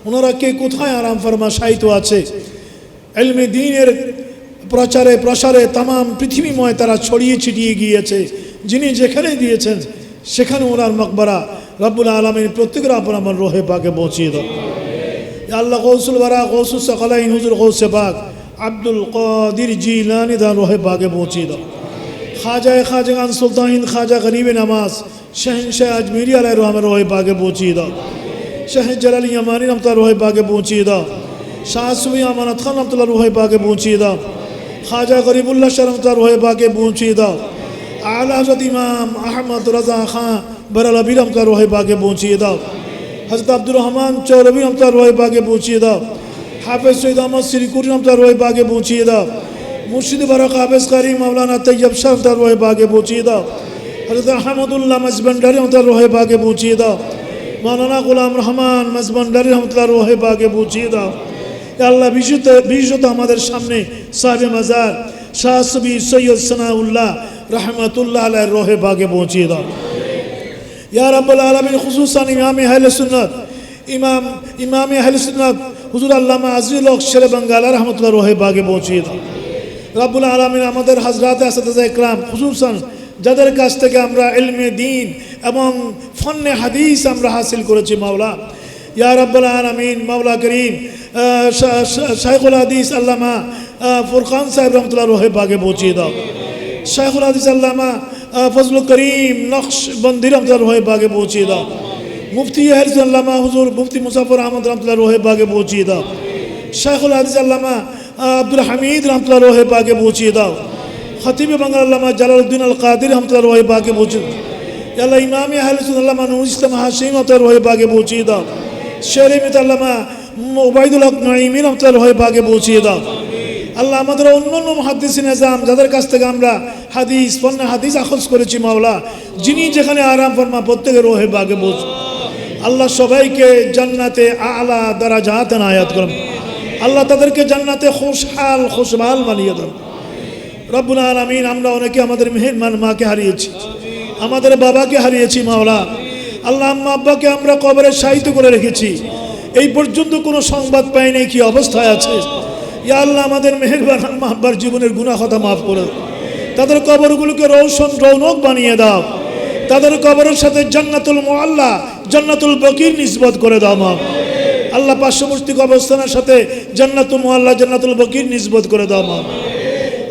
ওনারা কে কোথায় আরাম ফরমা শায়িত আছে, ইলমে দ্বীনের প্রচারে প্রসারে তাম পৃথিবীময় তারা ছড়িয়ে ছিটিয়ে গিয়েছে। যিনি যেখানে দিয়েছেন সেখানে ওনার মকবরা রব্বুল আলামিন প্রত্যেকের আপনার রূহে পাকে পৌঁছিয়ে দাও। আল্লাহ গৌসুল বারা, গৌসুল সাকালাইন, হুজুর গৌসে পাক আব্দুল কাদির জিলানী তার রূহে পাকে পৌঁছিয়ে দাও। খাজাগান সুলতান খাজা গরিব নামাজ শহনशाह আজমিরি আলাইহির রহমান রূহে পাকে পৌঁছিয়ে দাও। শাহ জালালি ইয়ামানি রহমাতুল্লাহ রূহে পাকে পৌঁছিয়ে দাও। শাহ সুবি আমানত খান রহমাতুল্লাহ রূহে পাকে পৌঁছিয়ে দাও। খাজা গরিবুল্লাহ শাহ রহমাতুল্লাহ রূহে পাকে পৌঁছিয়ে দাও। আলা হযরত ইমাম আহমদ রাজা খান বরলভী রহমাতুল্লাহ রূহে পাকে পৌঁছিয়ে দাও। হযরত আব্দুর রহমান চৌরভী রহমাতুল্লাহ রূহে পাকে পৌঁছিয়ে দাও। হাফেজ সৈয়দ আহমদ সিরিকুরি রহমাতুল্লাহ রূহে পাকে পৌঁছিয়ে দাও। মুর্শিদ বারাক হাফেজ কারি মাওলানা তৈয়ব শাহ রহমাতুল্লাহ রূহে পাকে পৌঁছিয়ে দাও। হযরত আহমদুল্লাহ মজবন্ডারি রহমাতুল্লাহ রূহে পাকে পৌঁছিয়ে দাও। মাওলানা গোলাম রহমান মজবন্ডারি রহমাতুল্লাহ রূহে পাকে পৌঁছিয়ে দাও। আল্লাহ বিশেষত আমাদের সামনে সাহেব মাজার শাহ সবি সৈয়দ সানাউল্লাহ রহমাতুল্লাহ আলাইহির রূহে পাকে পৌঁছিয়ে দাও। ইয়া রাব্বুল আলামিন খুসুসান ইমামে আহলে সুন্নাত ইমামে আহলে সুন্নাত হুজুর আল্লামা আজিজুল হক শেরে বাঙ্গালা রহমাতুল্লাহ রূহে পাকে পৌঁছিয়ে দাও। রাব্বুল আলামিন আমাদের হযরত আসাদায়ে ইকরাম খুসুসান যাদের কাছ থেকে আমরা ইলমে দ্বীন এবং ফন্নে হাদিস আমরা হাসিল করেছি, মাওলা ইয়া রাব্বুল আলামিন মাওলা করিম শাইখুল হাদিস আল্লামা ফুরকান সাহেব রহমাতুল্লাহ রূহে পাকে পৌঁছিয়ে দাও। শাইখুল হাদিস আল্লামা ফজলুল করিম নকশবন্দি রহমাতুল্লাহ রূহে পাকে পৌঁছিয়ে দাও। মুফতি আহলে আল্লামা হুজুর মুফতি মুসাফির আহমদ রহমাতুল্লাহ রূহে পাকে পৌঁছিয়ে দাও। শাইখুল হাদিস আল্লামা আব্দুল হামিদ রহমাতুল্লাহ রূহে পাকে পৌঁছিয়ে দাও। খতিব বাংলা আল্লামা জালালউদ্দিন আল কাদির রহমাতুল্লাহ রূহে পাকে পৌঁছিয়ে দাও। আল্লাহ ইমামে আহলে সুন্নাত আল্লামা নুরুল ইসলাম হাশিমি রহমাতুল্লাহ রূহে পাকে পৌঁছিয়ে দাও। শেরে মিত আল্লামা উবাইদুল হক নাঈমি রহমাতুল্লাহ রূহে পাকে পৌঁছিয়ে দাও। আল্লাহ আমাদের অন্যান্য মুহাদ্দিসিন আযম যাদের কাছ থেকে আমরা হাদিস ফন্নে হাদিস আখজ করেছি, মাওলা যিনি যেখানে আরাম ফরমা প্রত্যেকের রূহে পাকে পৌঁছ। আল্লাহ সবাইকে জান্নাতে আলা দারাজাত আয়াত করুন। আল্লাহ তাদেরকে জান্নাতে খুশহাল বানিয়ে দেন। রব্বুল আলামিন আমরা অনেকে আমাদের মেহেরবান মাকে হারিয়েছি, আমাদের বাবাকে হারিয়েছি মাওলা। আল্লাহ আম্মা আব্বাকে আমরা কবরে শায়িত করে রেখেছি, এই পর্যন্ত কোনো সংবাদ পাই নাই কি অবস্থায় আছে। ইয়া আল্লাহ আমাদের মেহেরবান আম্মা আব্বার জীবনের গুনাহ খাতা মাফ করে দাও, তাদের কবরগুলোকে রৌশন রৌনক বানিয়ে দাও, তাদের কবরের সাথে জান্নাতুল মুআল্লা জান্নাতুল বকির নিসবত করে দাও মা। আল্লাহ পার্শ্ববর্তী কবরস্থানের সাথে জান্নাতুল মুআল্লা জান্নাতুল বকির নিসবত করে দাও মা।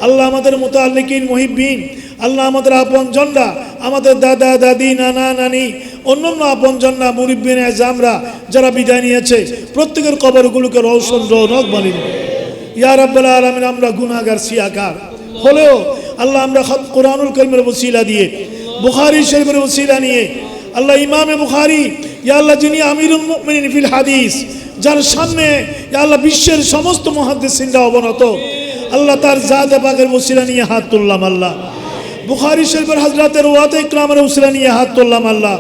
আল্লাহ আমাদের মুতাআল্লিকিন মুহিব্বিন, আল্লাহ আমাদের আপনজনরা, আমাদের দাদা দাদি নানা নানি অন্যান্য আপনজনরা মুরিব্বিন আযমরা যারা বিদায় নিয়েছে প্রত্যেকের কবরগুলোকে রৌশন রৌনক বানিয়ে দাও। ইয়া রাব্বাল আলামিন, আমরা গুনাহগার সিয়াকার হলেও আল্লাহ আমরা কোরআনুল কারীমের ওসিলা দিয়ে বুখারী শরীফের ওসিলা নিয়ে আল্লাহ ইমামে বুখারী ইয়া আল্লাহ যিনি আমিরুল মুমিনিন ফিল হাদিস, যার সামনে ইয়া আল্লাহ বিশ্বের সমস্ত মুহাদ্দিসিনরা অবনত, আল্লাহ তার জাতে পাকের ওসিলা নিয়ে হাত তুললাম আল্লাহ। বুখারী শরীফের হযরতের ওয়াতে ইকরামের ওসিলা নিয়ে হাত তুললাম আল্লাহ।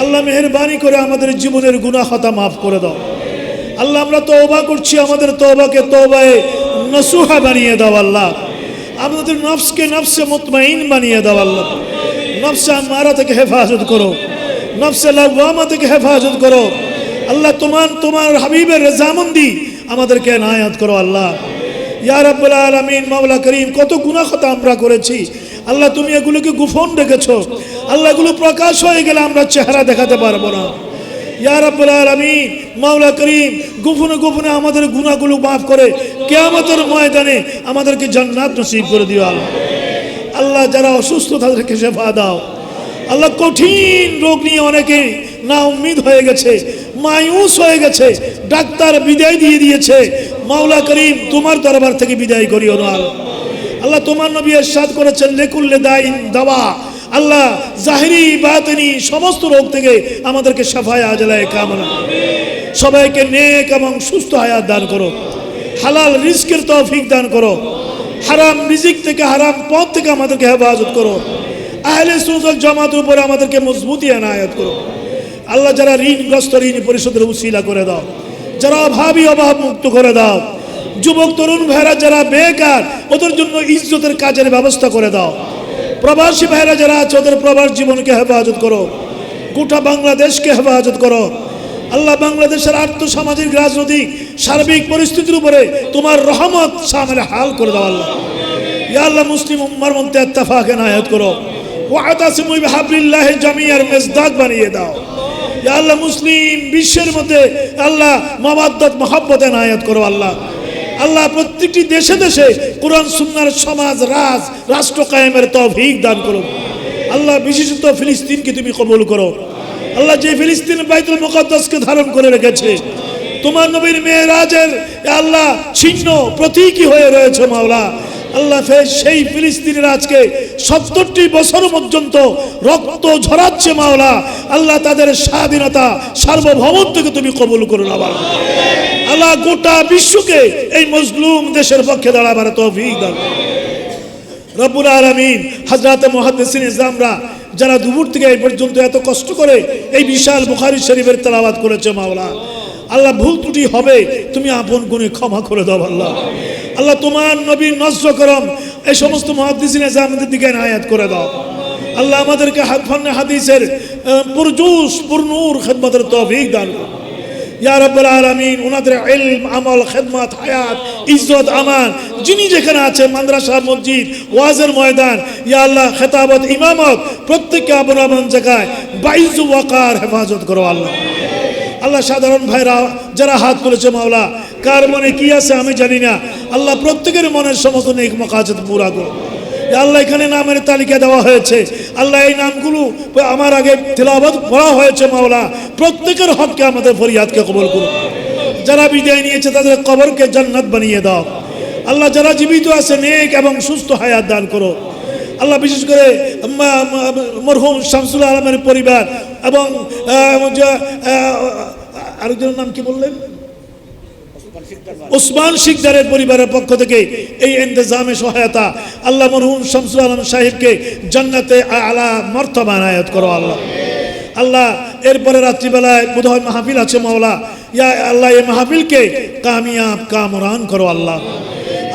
আল্লাহ মেহেরবানি করে আমাদের জীবনের গুনাহ খাতা মাফ করে দাও আল্লাহ। আমরা তওবা করছি, আমাদের তওবাকে তওবায়ে নসুহা বানিয়ে দাও আল্লাহ। আমাদের নফসকে নফসে মুতমাইন বানিয়ে দাও আল্লাহ। নফসে আম্মারা থেকে হেফাজত করো, নফসে লাওয়ামা থেকে হেফাজত করো আল্লাহ। তোমার হাবিবের রেজামন্দি আমাদেরকে এনায়াত করো আল্লাহ। ইয়া রাব্বুল আলামিন, মাওলা করিম, কত গুনাহ খাতা আমরা করেছি আল্লাহ, তুমি এগুলোকে গোপন রেখেছো আল্লাহ। এগুলো প্রকাশ হয়ে গেলে আমরা চেহারা দেখাতে পারবো না। ইয়া রাব্বুল আলামিন, মাওলা করিম, গোপনে গোপনে আমাদের গুনাহগুলো মাফ করে কিয়ামতের ময়দানে আমাদেরকে জান্নাত নসিব করে দিও আল্লাহ। আল্লাহ যারা অসুস্থ তাদেরকে শিফা দাও আল্লাহ। কঠিন রোগ নিয়ে অনেকে না উম্মিদ হয়ে গেছে, মায়ুস হয়ে গেছে, ডাক্তার বিদায় দিয়ে দিয়েছে। মাওলা করিম, তোমার দরবার থেকে বিদায় করিও না আল্লাহ। তোমার নবী ইরশাদ করেছেন লিকুল্লি দাইন দাওয়া আল্লাহ। জাহিরি বাতিনি সমস্ত রোগ থেকে আমাদেরকে শাফায়ে আজলায়ে কামনা। সবাইকে নেক এবং সুস্থ হায়াত দান করো, হালাল রিজকের তৌফিক দান করো, হারাম রিজিক থেকে হারাম পথ থেকে আমাদেরকে হেফাজত করো। আহলে সুন্নাত ওয়াল জামাতের উপরে আমাদেরকে মজবুতি এনায়েত করো আল্লাহ। যারা ঋণগ্রস্ত ঋণ পরিশোধের উসিলা করে দাও, যারা অভাবী অভাব মুক্ত করে দাও। যুবক তরুণ ভাইরা যারা বেকার ওদের জন্য ইজ্জতের কাজের ব্যবস্থা করে দাও। প্রবাসী ভাইরা যারা আছে ওদের প্রবাস জীবনকে হেফাজত করো, গোটা বাংলাদেশকে হেফাজত করো আল্লাহ। বাংলাদেশের আর্থসামাজিক রাজনৈতিক সার্বিক পরিস্থিতির উপরে তোমার রহমত শামিল হাল করে দাও আল্লাহ। ইয়া আল্লাহ, মুসলিম উম্মার মধ্যে ইত্তেফাক এনায়েত করো। ওয়াতাসিমু বিহাবলিল্লাহি জামিয়ার মেজদাক বানিয়ে দাও ইয়া আল্লাহ। মুসলিম বিশ্বের মধ্যে আল্লাহ মাওয়াদ্দাত মুহাব্বত এনায়েত করো আল্লাহ। আল্লাহ প্রত্যেকটি দেশে দেশে কোরআন সুন্নাহর সমাজ রাষ্ট্র কায়েমের তৌফিক দান করো আল্লাহ। বিশেষত ফিলিস্তিনকে তুমি কবুল করো আল্লাহ। যে ফিলিস্তিন বাইতুল মুকাদ্দাসকে ধারণ করে রেখেছে, তোমার নবীর মেরাজের আল্লাহ চিহ্ন প্রতীকী হয়ে রয়েছে মাওলা আল্লাহ। সেই ফিলিস্তিনের আজকে ৭০টি বছর পর্যন্ত রক্ত ঝরাচ্ছে মাওলা আল্লাহ। তাদের স্বাধীনতা সার্বভৌমত্বকে তুমি কবুল করো না আল্লাহ। গোটা বিশ্বকে এই মজলুম দেশের পক্ষে দাঁড়াবার তৌফিক দাও রব্বুল আলামিন। হযরত মুহাদ্দিসিন ইসলামরা যারা দুপুর থেকে এই পর্যন্ত এত কষ্ট করে এই বিশাল বুখারী শরীফের তেলাওয়াত করেছে মাওলা আল্লাহ, ভুল ত্রুটি হবে তুমি আপন গুণে ক্ষমা করে দাও আল্লাহ। আল্লাহ তোমার নবীর নজর করম এই সমস্ত মুহাদ্দিসিন ইসলামদের দিকে ইনায়াত করে দাও আল্লাহ। আমাদেরকে ফান্নে হাদিসের পুরজুস পুরনূর খিদমতের তৌফিক দান করো ইয়া রাব্বুল আলামিন। ওনাদের ইলম আমল খিদমত হায়াত ইজ্জত আমান যিনি যেখানে আছে, মাদ্রাসা মসজিদ ওয়াজের ময়দান ইয়া আল্লাহ, খেতাবত ইমামত প্রত্যেককে আপন আপন জায়গায় বাইজ ওয়াকার হেফাজত করো আল্লাহ। আল্লাহ সাধারণ ভাইরা যারা হাত তুলেছে মাওলা, কার মনে কি আছে আমি জানি না আল্লাহ। প্রত্যেকের মনের সমস্ত নেক মাকাসিদ পুরা করো আল্লাহ। এখানে নামের তালিকা দেওয়া হয়েছে আল্লাহ, এই নামগুলো আমার আগে তিলাওয়াত পড়া হয়েছে মাওলা। প্রত্যেকের হককে আমাদের ফরিয়াদকে কবুল করো। যারা বিদায় নিয়েছে তাদের কবরকে জান্নাত বানিয়ে দাও আল্লাহ। যারা জীবিত আছে নেক এবং সুস্থ হায়াত দান করো আল্লাহ। বিশেষ করে মরহুম শামসুল আলমের পরিবার এবং আরেকজনের নাম কি বললেন, ওসমান শিকদারের পরিবারের পক্ষ থেকে এই ইন্তজামে সহায়তা আল্লাহ। মরহুম শামসুল আলম সাহেবকে জান্নাতে আলা মর্তবা এনায়েত করো আল্লাহ। আল্লাহ এরপরে রাত্রিবেলায় বোধহয় মাহফিল আছে মাওলা ইয়া আল্লাহ। এই মাহফিলকে কামিয়াব কামরান করো আল্লাহ।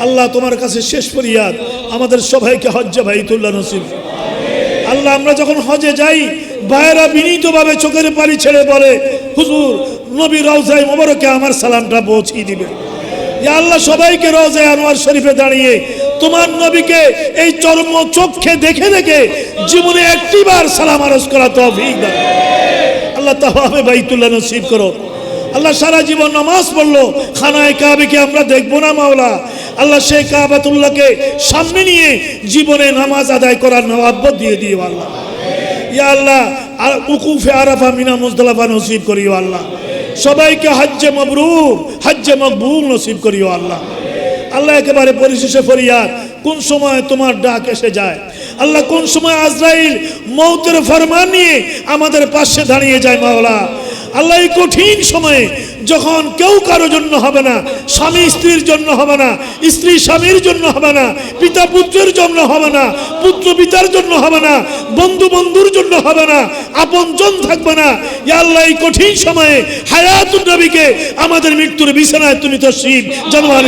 আল্লাহ তোমার কাছে শেষ ফরিয়াদ, আমাদের সবাইকে হজ্জে বাইতুল্লাহ নসিব আল্লাহ আমরা যখন হজে যাই ভাইয়েরা বিনীতভাবে চোখের পানি ছেড়ে বলে, হুজুর নবী রওজায়ে মোবারকে আমার সালামটা পৌঁছিয়ে দিবে। ইয়া আল্লাহ সবাইকে রওজায়ে আনোয়ার শরীফে দাঁড়িয়ে তোমার নবীকে এই চরম চোখে দেখে দেখে জীবনে একটিবার সালাম আরজ করা তৌফিক দাও। আল্লাহ তাওয়াফে বাইতুল্লাহ নসিব করো। আল্লাহ সারা জীবন নামাজ পড়লো, খানায়ে কাবাকে আমরা দেখবো না মাওলা। আল্লাহ সেই কাবাতুল্লাহকে সামনে নিয়ে জীবনে নামাজ আদায় করার নওয়াবত দিয়ে দিও আল্লাহ। ইয়া আল্লাহ উকুফে আরাফা মিনা মুজদালিফা নসিব করিও আল্লাহ। সবাইকে হজ্জে মাবরুর হজ্জে মকবুল নসিব করিও আল্লাহ। আল্লাহ একেবারে পরিশেষে ফরিয়াদ, কোন সময় তোমার ডাক এসে যায় আল্লাহ, কোন সময় আজরাইল মৌতের ফরমান নিয়ে আমাদের পাশে দাঁড়িয়ে যায় মাওলা। আল্লাহ এই কঠিন সময়ে যখন কেউ কারো জন্য হবে না, স্বামী স্ত্রীর জন্য হবে না, স্ত্রী স্বামীর জন্য হবে না, পিতা পুত্রের জন্য হবে না, পুত্র পিতার জন্য হবে না, বন্ধু বন্ধুর জন্য হবে না, আপনজন থাকবে না। ইয়া আল্লাহ এই কঠিন সময়ে হায়াতুন নবীকে আমাদের মৃত্যুর বিছানায় তুমি তশরীফ জানওয়ার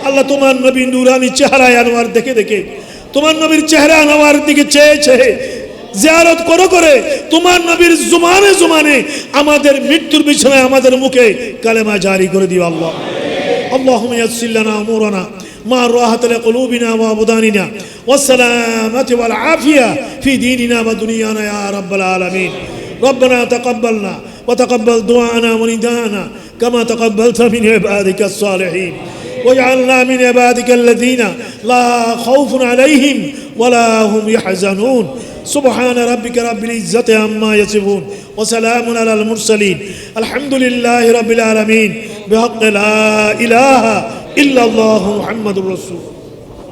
আল্লাহ তোমার নবী নূরানি চেহারায় আনোয়ার দেখে দেখে, তোমার নবীর চেহারা আনোয়ার দিকে চেয়ে চেয়ে জিয়ারত করে করে তোমার নবীর জুমানে জুমানে আমাদের মৃত্যুর বিছানায় আমাদের মুখে কালেমা জারি করে দিও আল্লাহ। اللهم يسر لنا امورنا مع راحة لقلوبنا وابداننا والسلامة والعافية في ديننا ودنيانا يا رب العالمين. ربنا تقبلنا وتقبل دعاءنا ونداءنا كما تقبلت من عبادك الصالحين، واجعلنا من عبادك الذين لا خوف عليهم ولا هم يحزنون. سبحان ربك رب العزة عما يصفون وسلام على المرسلين الحمد لله رب العالمين بحق لا إله إلا الله محمد رسول